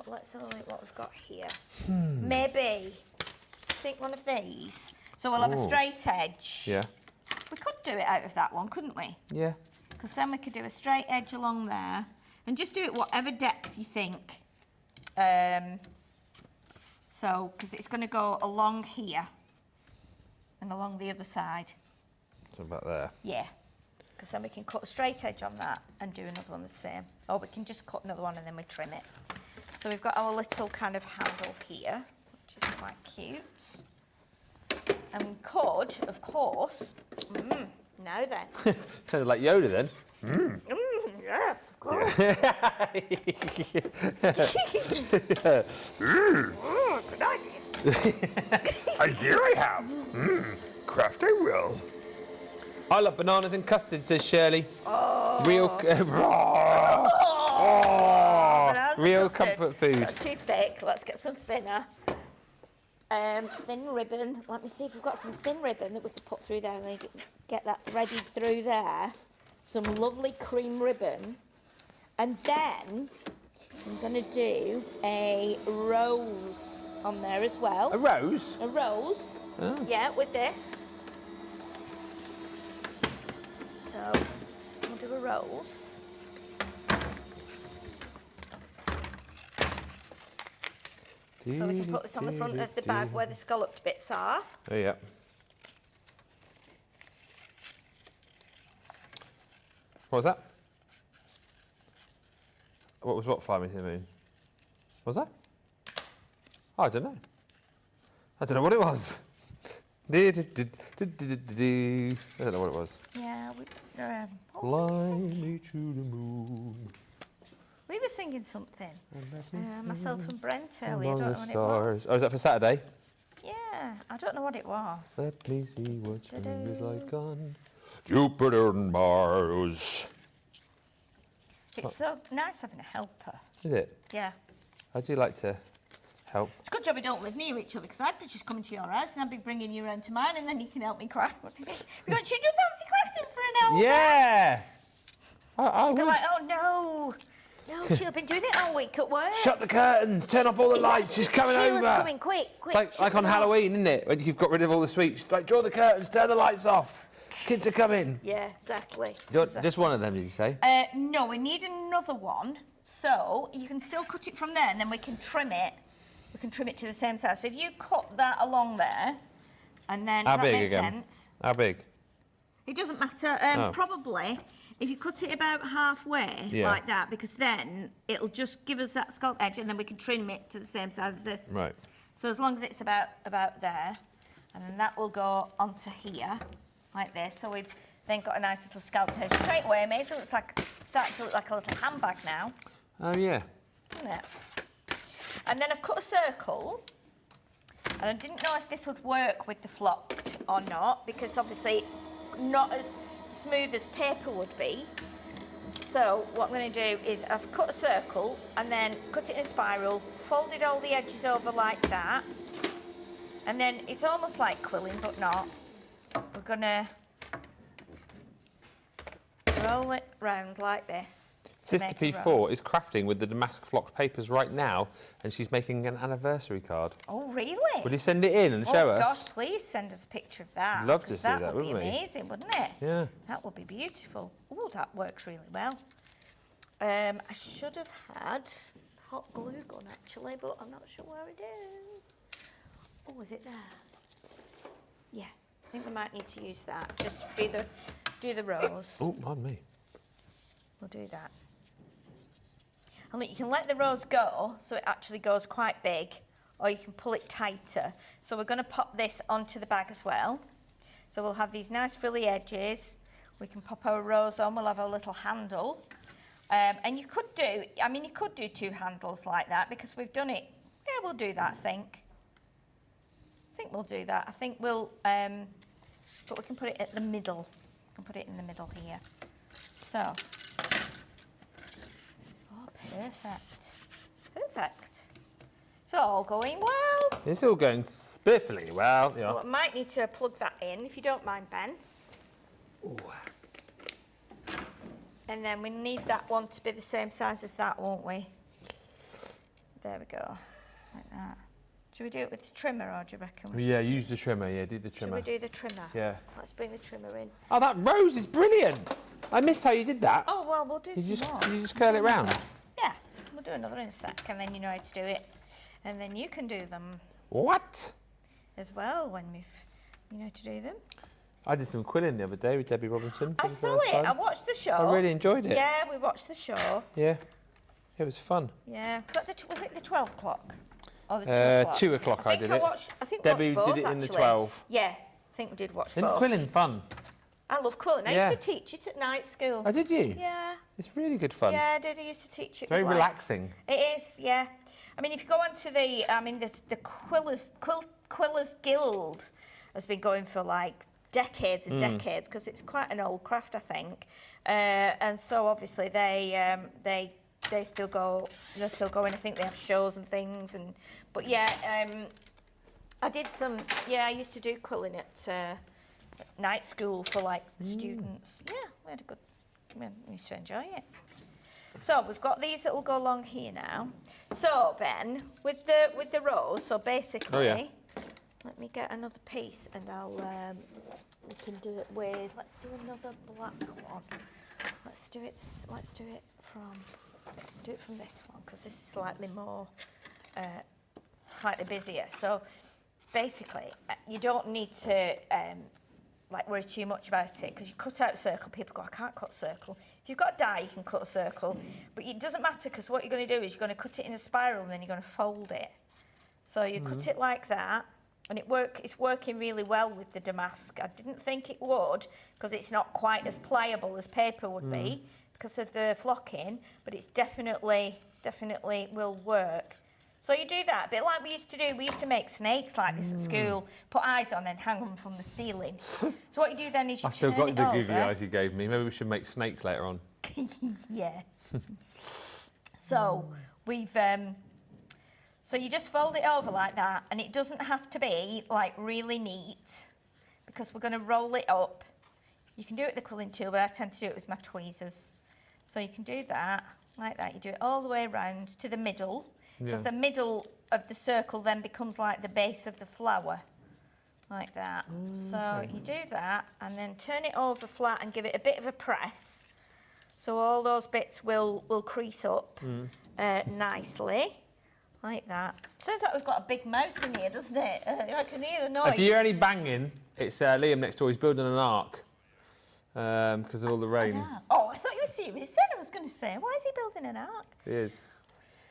Let's have a look what we've got here. Maybe, I think one of these. So we'll have a straight edge. Yeah. We could do it out of that one, couldn't we? Yeah. Because then we could do a straight edge along there and just do it whatever depth you think. So, because it's going to go along here and along the other side. So about there. Yeah. Because then we can cut a straight edge on that and do another one the same. Or we can just cut another one and then we trim it. So we've got our little kind of handle here, which is quite cute. And we could, of course, now then. Sounded like Yoda then. Yes, of course. Good idea. Idea I have. Craft I will. I love bananas and custard, says Shirley. Oh. Real comfort food. That's too thick. Let's get some thinner. Thin ribbon. Let me see if we've got some thin ribbon that we could put through there and get that threaded through there. Some lovely cream ribbon. And then I'm going to do a rose on there as well. A rose? A rose. Oh. Yeah, with this. So we'll do a rose. So we can put this on the front of the bag where the scalloped bits are. Oh, yeah. What was that? What fly me to the moon? What was that? Oh, I don't know. I don't know what it was. I don't know what it was. Yeah, Fly me to the moon. we were singing something. Myself and Brent earlier. I Among don't the know what it was. stars. Oh, is that for Saturday? Yeah, I don't know what it was. Let me see what spring is like on Jupiter and Mars. It's so nice having a helper. Is it? Yeah. I do like to help. It's a good job we don't live near each other because I'd be just coming to your house and I'd be bringing you around to mine and then you can help me craft. We're going, should you fancy crafting for an hour? Yeah! I They're would. like, oh no. No, Sheila's been doing it all week at work. Shut the curtains, turn off all the lights, she's coming Sheila's over. coming, quick. It's like on Halloween, isn't it? When you've got rid of all the sweets. Like, draw the curtains, turn the lights off. Kids are coming. Yeah, exactly. Just one of them, did you say? No, we need another one. So you can still cut it from there and then we can trim it. We can trim it to the same size. So if you cut that along there and then, does that make sense? How big? It doesn't matter. Oh. Probably if you cut it about halfway like that, because then it'll just give us that scallop edge and then we can trim it to the same size as this. Right. So as long as it's about there, and then that will go onto here like this. So we've then got a nice little scallop edge straight away. It looks like starting to look like a little handbag now, Oh, yeah. isn't it? And then I've cut a circle, and I didn't know if this would work with the flocked or not, because obviously it's not as smooth as paper would be. So what I'm going to do is I've cut a circle and then cut it in a spiral, folded all the edges over like that, and then it's almost like quilling but not. We're going to roll it round like this. Sister P4 is crafting with the damask flocked papers right now, and she's making an anniversary card. Oh, really? Would you send it in and show us? Oh, gosh, please send us a picture of that. Love to see that, would be wouldn't we? amazing, wouldn't it? Yeah. That would be beautiful. Oh, that works really well. I should have had hot glue gun, actually, but I'm not sure where it is. Oh, is it there? Yeah, I think we might need to use that. Just do the rows. Oh, pardon me. We'll do that. And look, you can let the rose go so it actually goes quite big, or you can pull it tighter. So we're going to pop this onto the bag as well. So we'll have these nice frilly edges. We can pop our rose on. We'll have our little handle. And you could do, you could do two handles like that because we've done it. Yeah, we'll do that, I think. I think we'll do that. I think we'll, but we can put it at the middle. We can put it in the middle here. So. Perfect. Perfect. It's all going well. It's all going Spiffily, well, yeah. So I might need to plug that in, if you don't mind, Ben. Ooh. And then we need that one to be the same size as that, won't we? There we go, like that. Should we do it with the trimmer, or do you reckon? Yeah, use the trimmer. Yeah, do the trimmer. Should we do the trimmer? Yeah. Let's bring the trimmer in. Oh, that rose is brilliant. I missed how you did that. Oh, well, we'll do some more. Can you just curl it round? Yeah, we'll do another in a sec, and then you know how to do it. And then you can do them What? as well when you know how to do them. I did some quilling the other day with Debbie Robinson. I saw it. I watched the show. I really enjoyed it. Yeah, we watched the show. Yeah. It was fun. Yeah. Was it the 12 o'clock? Or the 2 o'clock? 2 o'clock I did it. I think Debbie watched both, did it in the actually. 12. Yeah, I think we did watch Isn't both. quilling fun? I love quilling. I Yeah. used to teach it at night school. Oh, did you? Yeah. It's really good fun. Yeah, I did. I used to teach it. Very with, relaxing. It is, yeah. I mean, if you go onto the Quillers Guild has been going for like decades and decades, because it's quite an old craft, I think. And so obviously they still go. They're still going. I think they have shows and things. But yeah, I did some. Yeah, I used to do quilling at night school for like the students. Yeah, we had a good. We used to enjoy it. So we've got these that will go along here now. So Ben, with the rose. So basically, Oh, yeah. let me get another piece, and I'll we can do it with. Let's do another black one. Let's do it from this one, because this is slightly more, slightly busier. So basically, you don't need to like worry too much about it, because you cut out a circle. People go, I can't cut a circle. If you've got a die, you can cut a circle, but it doesn't matter, because what you're going to do is you're going to cut it in a spiral, and then you're going to fold it. So you cut it like that, and it's working really well with the damask. I didn't think it would, because it's not quite as pliable as paper would be because of the flocking, but it's definitely will work. So you do that, a bit like we used to do. We used to make snakes like this at school, put eyes on, then hang them from the ceiling. So what you do then is you I still turn got it the over. googly eyes you gave me. Maybe we should make snakes later on. Yeah. So we've so you just fold it over like that, and it doesn't have to be like really neat, because we're going to roll it up. You can do it with the quilling tool, but I tend to do it with my tweezers. So you can do that like that. You do it all the way around to the middle, because the middle of the circle then becomes like the base of the flower, like that. So you do that, and then turn it over flat and give it a bit of a press. So all those bits will crease up nicely, like that. Sounds like we've got a big mouse in here, doesn't it? I can hear the noise. If you hear any banging, it's Liam next door. He's building an ark because of all the rain. Oh, I thought you were serious then. I was going to say, why is he building an ark? He is.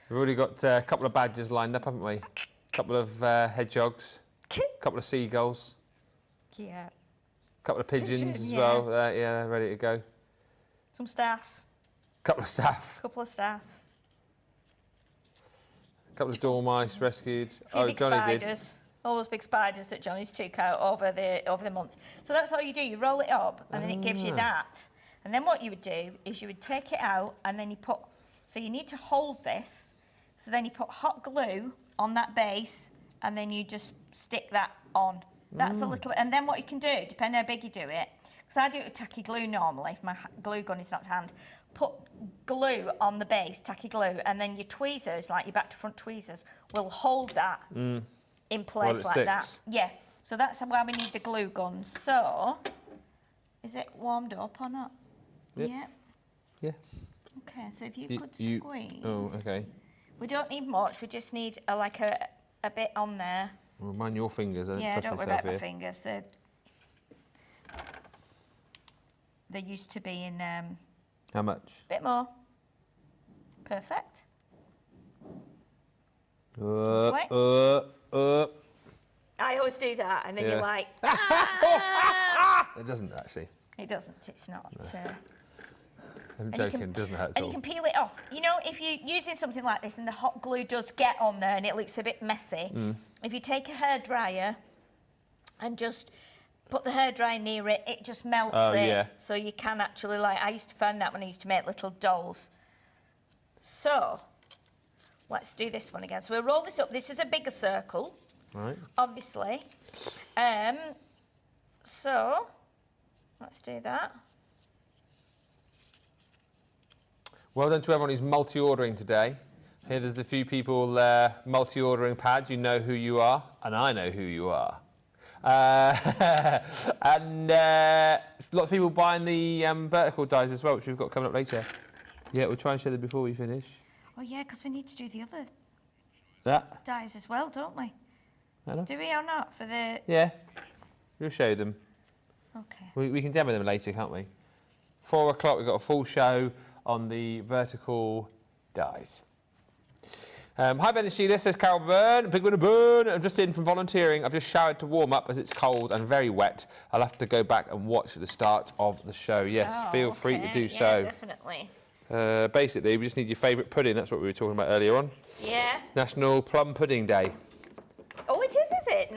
We've already got a couple of badgers lined up, haven't we? A couple of hedgehogs, a couple of seagulls, Yeah. a couple of pigeons as yeah. well. Yeah, ready to go. Some staff. Couple of staff. Couple of staff. Couple of dormice rescued. A few big spiders. All those big spiders that Johnny's took out over the months. So that's all you do. You roll it up, and then it gives you that. And then what you would do is you would take it out, and then you put. So you need to hold this. So then you put hot glue on that base, and then you just stick that on. That's a little bit. And then what you can do, depending how big you do it, because I do it with tacky glue normally. If my glue gun is not to hand, put glue on the base, tacky glue, and then your tweezers, like your back to front tweezers, will hold that in place like that. Yeah. So that's why we need the glue gun. So, is it warmed up or not? Yep. Yeah. Yeah. Okay. So if you could squeeze. Oh, okay. We don't need much. We just need a bit on there. Well, mind your fingers. I Yeah, trust don't worry myself about my here. fingers. They used to be in How much? bit more. Perfect. I always do that, and then Yeah. you're like, It doesn't actually. it doesn't. It's not. I'm you joking. can- It doesn't hurt at And all. you can peel it off. You know, if you're using something like this and the hot glue does get on there and it looks a bit messy, if you take a hairdryer and just put the hairdryer near it, it just melts it. Yeah. So you can actually, like, I used to find that when I used to make little dolls. So, let's do this one again. So we'll roll this up. This is a bigger circle. Right. obviously. So, let's do that. Well done to everyone who's multi-ordering today. Here there's a few people multi-ordering pads. You know who you are, and I know who you are. And lots of people buying the vertical dies as well, which we've got coming up later. Yeah, we'll try and show them before we finish. Oh yeah, because we need to do the other That? dies as well, don't we? Do we or not for the... Yeah, we'll show them. Okay. We can demo them later, can't we? 4 o'clock, we've got a full show on the vertical dies. Hi Ben and Sheila, says Carol Byrne. Big winner Burn. I'm just in from volunteering. I've just showered to warm up as it's cold and very wet. I'll have to go back and watch the start of the show. Yes, feel free to do so. Yeah, definitely. Basically, we just need your favourite pudding. That's what we were talking about earlier on. Yeah. National Plum Pudding Day. Oh, it is it?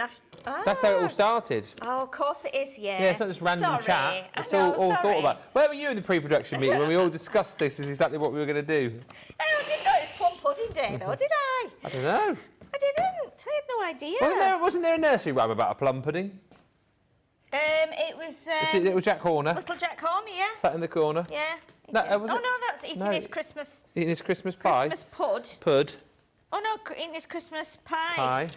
That's how it all started. Oh, of course it is, yeah. Yeah, it's not just random chat. It's all thought about. Where were you in the pre-production meeting when we all discussed this is exactly what we were going to do? I didn't know it was Plum Pudding Day, though, did I? I don't know. I didn't. I had no idea. Wasn't there a nursery rhyme about a plum pudding? It was... Is it Little Jack Horner? Little Jack Horner, yeah. Sat in the corner? Yeah. No, no, that's eating his Christmas... Eating his Christmas pie? Christmas pud. Pud. Oh, no, eating his Christmas pie. Pie.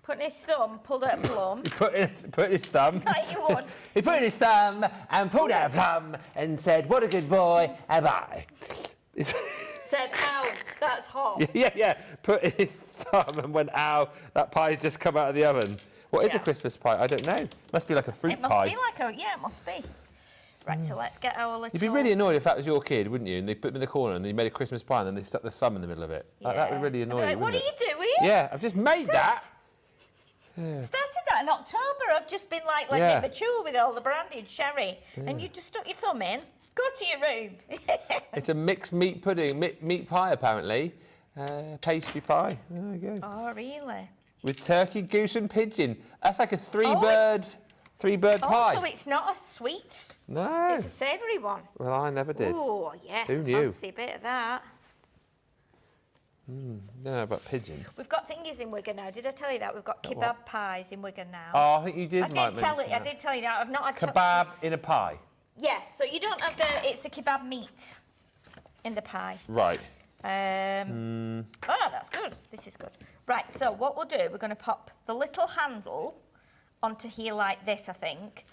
Putting his thumb, pulled out a plum. He put in his thumb. Like you would. He put in his thumb and pulled out a plum and said, "What a good boy am I." Said, "Ow, that's hot." Yeah. Put in his thumb and went, "Ow, that pie's just come out of the oven." What is a Christmas pie? I don't know. Must be like a fruit pie. It must be like a... Yeah, it must be. Right, so let's get our little... You'd be really annoyed if that was your kid, wouldn't you? And they put him in the corner and they made a Christmas pie and then they stuck the thumb in the middle of it. Yeah. Like, that would really annoy you, Like, what are wouldn't you doing? Yeah, I've just made that. Yeah. Started that in October. I've just been like letting it mature with all the brandy and sherry. And you just stuck your thumb in. Go to your room. It's a mixed meat pudding, meat pie apparently. Pastry pie. There we go. Oh, really? With turkey, goose and pigeon. That's like a three-bird pie. Oh, so it's not a sweet. No. It's a savoury one. Well, I never did. Oh, yes. Who knew? Fancy a bit of that. Don't know about pigeon. We've got thingies in Wigan now. Did I tell you that? We've got kebab pies in Wigan now. Oh, I think you did. I did tell you that. I've not had kebab in a pie. Yeah, so you don't have it's the kebab meat in the pie. Right. Oh, that's good. This is good. Right, so what we'll do, we're going to pop the little handle onto here like this, I think.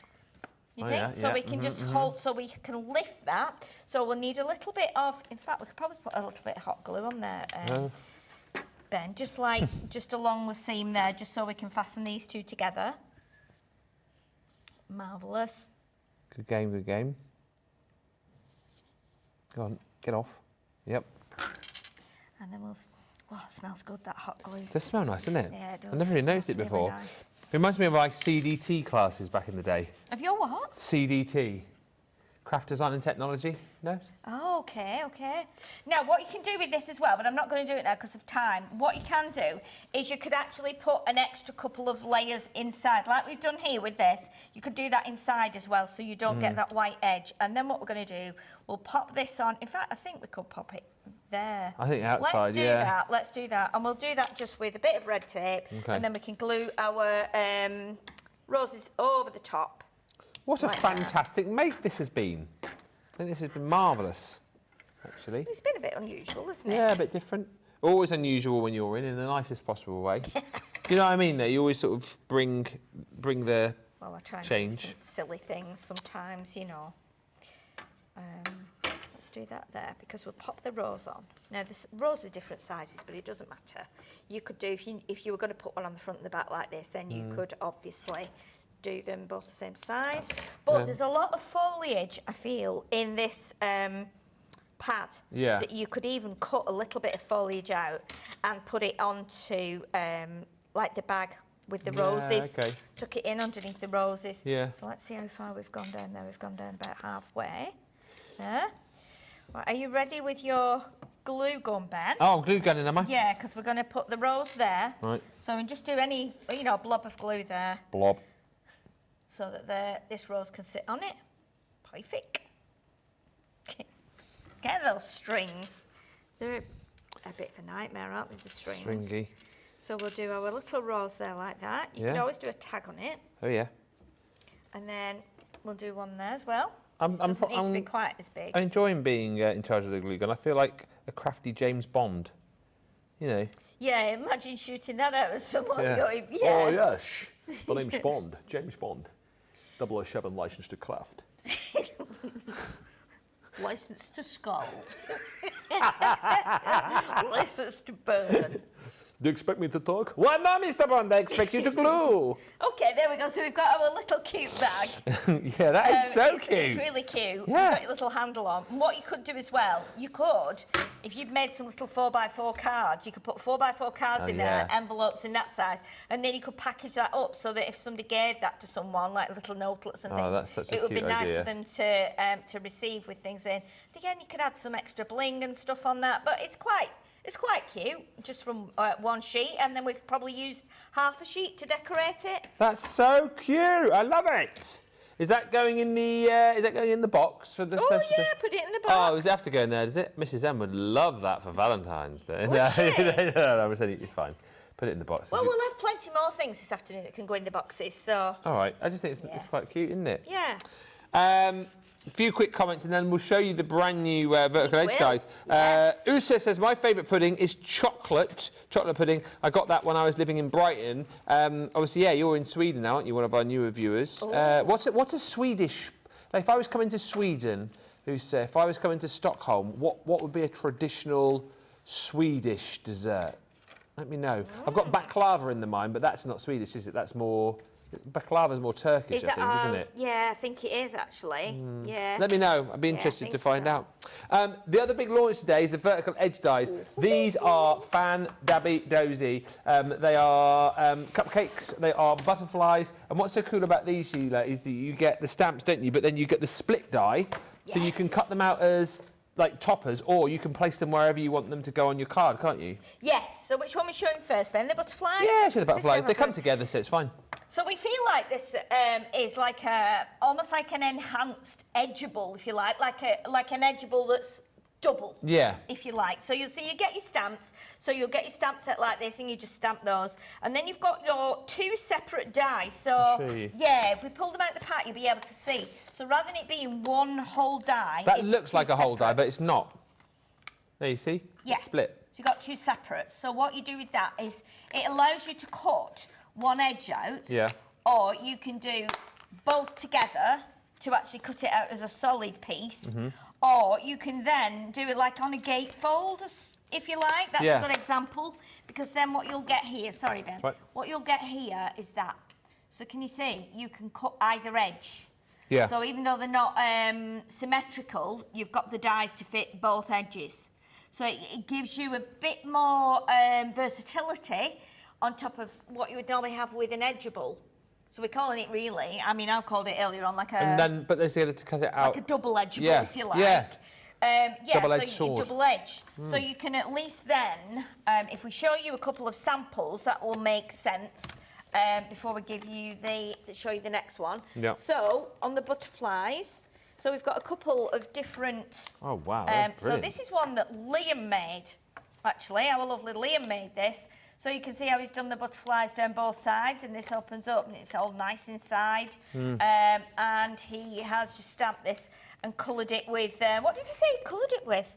You think? Yeah, so we can just hold, so we can lift that. So we'll need a little bit of, in fact, we could probably put a little bit of hot glue on there, Ben, just along the seam there, just so we can fasten these two together. Marvellous. Good game, good game. Go on, get off. Yep. And then we'll... Oh, it smells good, that hot glue. It does smell nice, doesn't it? Yeah, it does. I've never really noticed it before. Really nice. It reminds me of my CDT classes back in the day. Of your what? CDT. Craft Design and Technology. No? Oh, okay. Now, what you can do with this as well, but I'm not going to do it now because of time. What you can do is you could actually put an extra couple of layers inside, like we've done here with this. You could do that inside as well, so you don't get that white edge. And then what we're going to do, we'll pop this on. In fact, I think we could pop it there. I think outside, Let's do that. And we'll do that just with a bit of red tape. Okay. And then we can glue our roses over the top. What a fantastic make this has been. I think this has been marvellous, actually. It's been a bit unusual, isn't it? Yeah, a bit different. Always unusual when you're in the nicest possible way. Do you know what I mean there? You always sort of bring the Well, I try and change. do some silly things sometimes, you know. Let's do that there, because we'll pop the rose on. Now, this rose is different sizes, but it doesn't matter. You could do, if you were going to put one on the front and the back like this, then you could obviously do them both the same size. But there's a lot of foliage, I feel, in this pad that you could even cut a little bit of foliage out and put it onto like the bag with the roses. Okay. Tuck it in underneath the roses. Yeah. So let's see how far we've gone down there. We've gone down about halfway. There. Right, are you ready with your glue gun, Ben? Oh, glue gunning, am I? Yeah, because we're going to put the rose there. Right. So we just do any, blob of glue there. Blob. So that this rose can sit on it. Perfect. Get those strings. They're a bit of a nightmare, aren't they, the strings? Stringy. So we'll do our little rose there like that. You can always do a tag on it. Oh, yeah. And then we'll do one there as well. It doesn't need to be quite as big. I'm enjoying being in charge of the glue gun. I feel like a crafty James Bond, you know. Yeah, imagine shooting that out at someone going, yeah. Oh, yes. My name's Bond, James Bond. 007 licensed to craft. License to scald. License to burn. Do you expect me to talk? Well, no, Mr. Bond, I expect you to glue. Okay, there we go. So we've got our little cute bag. Yeah, that is so cute. It's really cute. Yeah. You've got your little handle on. And what you could do as well, you could, if you've made some little 4x4 cards, you could put 4x4 cards in there, envelopes in that size, and then you could package that up so that if somebody gave that to someone, like little notelets and things, that's such a it would be cute nice idea. for them to receive with things in. And again, you could add some extra bling and stuff on that, but it's quite cute, just from one sheet, and then we've probably used half a sheet to decorate it. That's so cute. I love it. Is that going in the box for the? Oh yeah, put it in the box. Oh, does it have to go in there? Does it? Mrs. M would love that for Valentine's Day. Would she? No, I'm saying it's fine. Put it in the box. Well, we'll have plenty more things this afternoon that can go in the boxes. So. All right. I just think it's quite cute, isn't it? Yeah. A few quick comments and then we'll show you the brand new vertical edge dies. Yes. Usa says, my favourite pudding is chocolate pudding. I got that when I was living in Brighton. Obviously, yeah, you're in Sweden now, aren't you? One of our newer viewers. What's a Swedish... Like, if I was coming to Sweden, Usa, if I was coming to Stockholm, what would be a traditional Swedish dessert? Let me know. I've got baklava in the mind, but that's not Swedish, is it? That's more... Baklava's more Turkish, I think, isn't it? Yeah, I think it is, actually. Yeah. Let me know. I'd be interested to find out. The other big launch today is the vertical edge dies. These are fan-dabby-dozy. They are cupcakes. They are butterflies. And what's so cool about these, Sheila, is that you get the stamps, don't you? But then you get the split die. So you can cut them out as... like toppers, or you can place them wherever you want them to go on your card, can't you? Yes. So which one are we showing first, Ben? The butterflies? Yeah, show the butterflies. They come together, so it's fine. So we feel like this is like almost like an enhanced edgeable, if you like an edgeable that's double. Yeah. If you like. So you get your stamps. So you'll get your stamp set like this, and you just stamp those, and then you've got your two separate die. So yeah, if we pull them out of the pack, you'll be able to see. So rather than it being one whole die, that looks like a whole die, but it's not. There you see? Yeah. It's split. So you've got two separate. So what you do with that is it allows you to cut one edge out. Yeah. Or you can do both together to actually cut it out as a solid piece. Mm-hmm. Or you can then do it like on a gatefold, if you like. That's a good example. Because then what you'll get here, sorry, Ben. Right. What you'll get here is that. So can you see? You can cut either edge. Yeah. So even though they're not symmetrical, you've got the dies to fit both edges. So it gives you a bit more versatility on top of what you would normally have with an edgeable. So we're calling it really, I mean, I called it earlier on like a... And then, but there's the other to cut it out. Like a double edgeable, if you like. Yeah. Double-edged sword. Double edge. So you can at least then, if we show you a couple of samples, that will make sense. Before we give you show you the next one. Yeah. So on the butterflies, so we've got a couple of different. Oh wow! So this is one that Liam made. Actually, our lovely Liam made this. So you can see how he's done the butterflies down both sides, and this opens up, and it's all nice inside. And he has just stamped this and coloured it with. What did he say he coloured it with?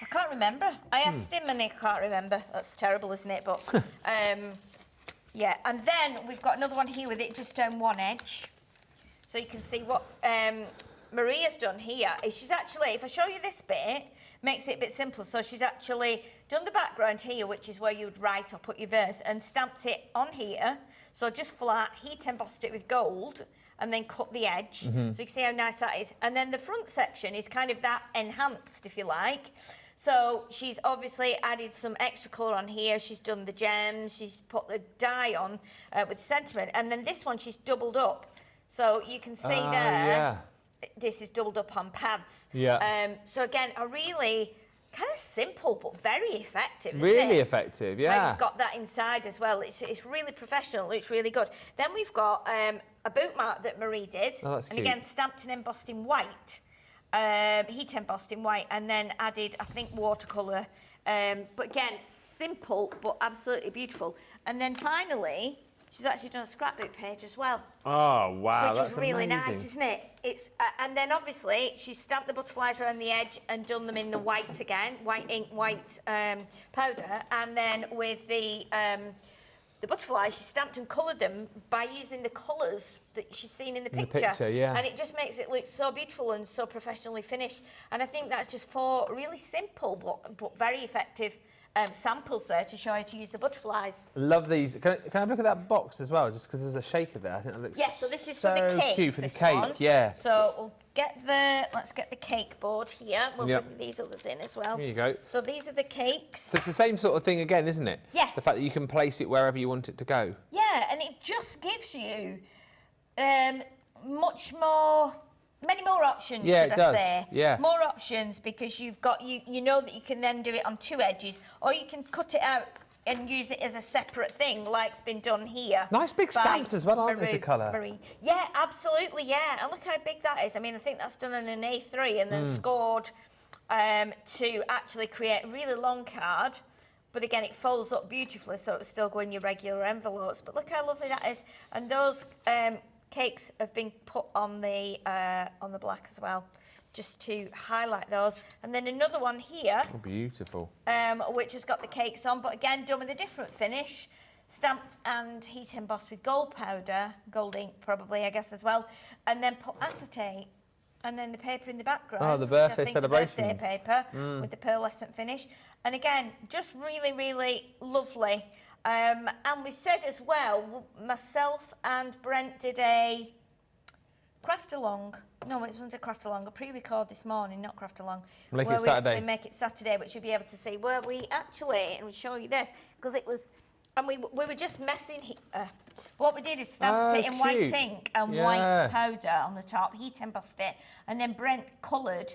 I can't remember. I asked him, and he can't remember. That's terrible, isn't it? But. Yeah, and then we've got another one here with it just down one edge. So you can see what Maria's done here is she's actually, if I show you this bit, makes it a bit simpler. So she's actually done the background here, which is where you would write or put your verse, and stamped it on here. So just flat, heat embossed it with gold, and then cut the edge. So you can see how nice that is. And then the front section is kind of that enhanced, if you like. So she's obviously added some extra colour on here. She's done the gems. She's put the die on with sentiment. And then this one she's doubled up. So you can see there, this is doubled up on pads. Yeah. So again, a really kind of simple but very effective, isn't it? Really effective, yeah. Where you've got that inside as well. It's really professional. It's really good. Then we've got a boot mark that Marie did. Oh, that's cute. And again, stamped and embossed in white. Heat embossed in white, and then added, I think, watercolour But again, simple, but absolutely beautiful. And then finally, she's actually done a scrapbook page as well. Oh, wow, which that's is really amazing. nice, isn't it? It's and then obviously she's stamped the butterflies around the edge and done them in the white again, white ink, white powder, and then with the butterflies, she stamped and coloured them by using the colours that she's seen in the picture. Yeah. And it just makes it look so beautiful and so professionally finished. And I think that's just 4 really simple but very effective samples there to show you how to use the butterflies. Love these. Can I look at that box as well, just because there's a shaker there? I think that looks Yes, so this is so for the cake. cute for the cake, yeah. So we'll let's get the cake board here. We'll bring these others in as well. Here you go. So these are the cakes. So it's the same sort of thing again, isn't it? Yes. The fact that you can place it wherever you want it to go. Yeah, and it just gives you many more options, Yeah, should it I does. say. Yeah. More options because you've got, you know that you can then do it on 2 edges, or you can cut it out and use it as a separate thing, like's been done here. Nice big by stamps as well, aren't they, to colour? Marie. Yeah, absolutely, yeah. And look how big that is. I mean, I think that's done on an A3 and then scored to actually create a really long card. But again, it folds up beautifully, so it'll still go in your regular envelopes. But look how lovely that is. And those cakes have been put on the black as well, just to highlight those. And then another one here, Oh, beautiful. which has got the cakes on, but again done with a different finish, stamped and heat embossed with gold powder, gold ink probably, I guess as well, and then put acetate. And then the paper in the background. Oh, the which I birthday think celebrations. The birthday paper with the pearlescent finish. And again, just really, really lovely. And we said as well, myself and Brent did a craft along. No, it wasn't a craft along, a pre-record this morning, not craft along. Make it where Saturday. We actually make it Saturday, which you'll be able to see. Where we actually, and we'll show you this, because it was, and we were just messing. What we did is stamped it in white cute. ink and Yeah. white powder on the top, heat embossed it, and then Brent coloured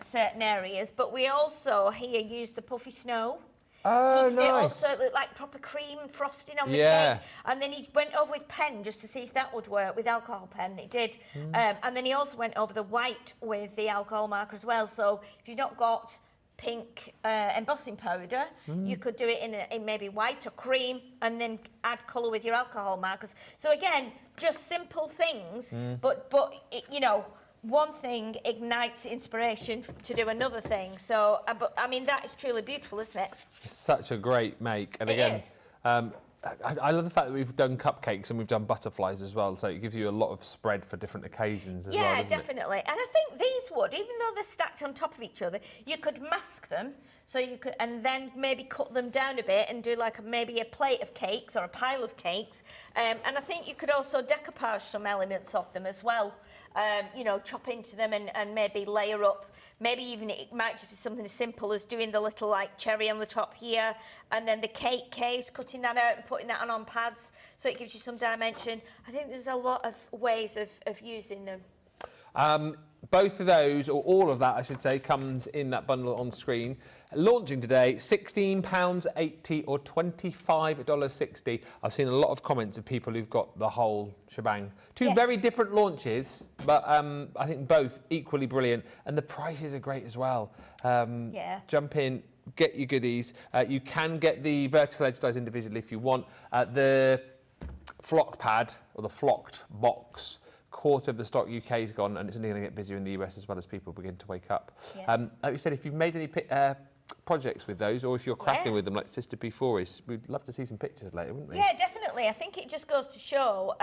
certain areas. But we also here used the puffy snow. Oh, He did it nice. also looked like proper cream frosting on the Yeah. cake. And then he went over with pen just to see if that would work with alcohol pen. It did. And then he also went over the white with the alcohol marker as well. So if you've not got pink embossing powder, you could do it in maybe white or cream and then add colour with your alcohol markers. So again, just simple things, but it, you know, one thing ignites inspiration to do another thing. So, but I mean, that is truly beautiful, isn't it? It's such a great make. And It again, is. I love the fact that we've done cupcakes and we've done butterflies as well. So it gives you a lot of spread for different occasions as well, Yeah, doesn't it? definitely. And I think these would, even though they're stacked on top of each other, you could mask them. So you could, and then maybe cut them down a bit and do like maybe a plate of cakes or a pile of cakes. And I think you could also decoupage some elements of them as well. You know, chop into them and maybe layer up. Maybe even it might just be something as simple as doing the little like cherry on the top here, and then the cake case, cutting that out and putting that on pads, so it gives you some dimension. I think there's a lot of ways of using them. Both of those, or all of that, I should say, comes in that bundle on screen. Launching today, £16.80 or $25.60. I've seen a lot of comments of people who've got the whole shebang. Two Yes. very different launches, but I think both equally brilliant. And the prices are great as well. Yeah. Jump in, get your goodies. You can get the vertical edge dies individually if you want. The flock pad, or the flocked box, quarter of the stock UK is gone, and it's only going to get busier in the US as well as people begin to wake up. Yes. Like we said, if you've made any projects with those, or if you're crafting Yeah. with them like Sister P4 is, we'd love to see some pictures later, wouldn't we? Yeah, definitely. I think it just goes to show,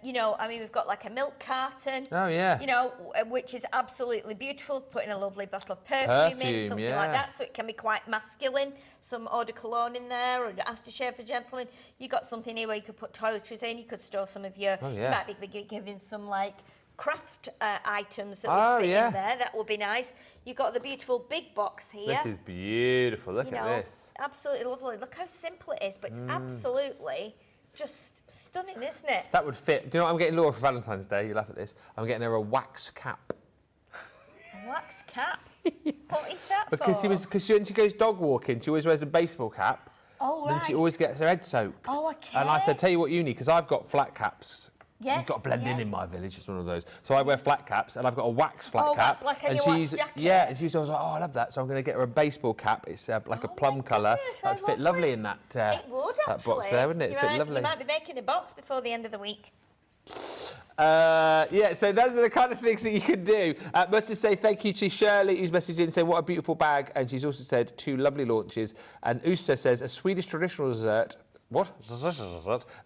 you know, I mean, we've got like a milk carton. Oh, yeah. You know, which is absolutely beautiful. Putting a lovely bottle of perfume in, something yeah. like that, so it can be quite masculine. Some eau de cologne in there, or an aftershave for gentlemen. You got something here where you could put toiletries in. You could store some of your. Oh, yeah. You might be giving some like craft items that Oh, would fit yeah. in there. That would be nice. You've got the beautiful big box here. This is beautiful. Look You at know, this. absolutely lovely. Look how simple it is, but it's absolutely just stunning, isn't it? That would fit. Do you know what I'm getting Laura for Valentine's Day? You laugh at this. I'm getting her a wax cap. A wax cap. What is that Because for? when she goes dog walking, she always wears a baseball cap. Oh, Then right. she always gets her head soaked. Oh, okay. And I said, tell you what you need, because I've got flat caps Yes, You've got to blend yeah. in my village. It's one of those. So I wear flat caps, and I've got a wax flat cap. Like and your she's wax jacket. yeah, and she's always like, oh, I love that. So I'm going to get her a baseball cap. It's like a plum colour. goodness, That would fit lovely in that. It would that actually. box there, wouldn't it? It'd fit lovely. You might be making a box before the end of the week. Yeah, so those are the kind of things that you can do. Must just say thank you to Shirley, who's messaged in saying what a beautiful bag, and she's also said 2 lovely launches. And Usta says a Swedish traditional dessert. What?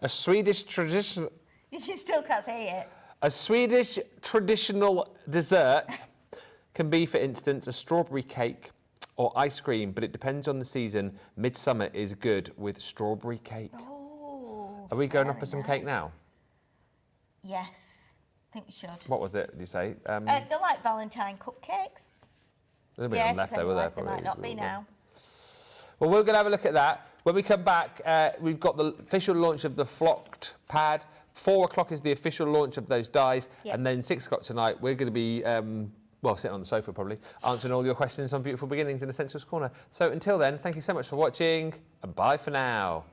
A Swedish traditional. You still can't say it. A Swedish traditional dessert can be, for instance, a strawberry cake or ice cream, but it depends on the season. Midsummer is good with strawberry cake. Oh. Are we going off for some cake now? Yes, I think we should. What was it? Did you say? They're like Valentine cupcakes. There'll be none left over there. There might not be now. Well, we're going to have a look at that. When we come back, we've got the official launch of the flocked pad. 4 o'clock is the official launch of those dies. Yep. And then 6 o'clock tonight, we're going to be, well, sitting on the sofa probably, answering all your questions on Beautiful Beginnings in Essentials Corner. So until then, thank you so much for watching, and bye for now.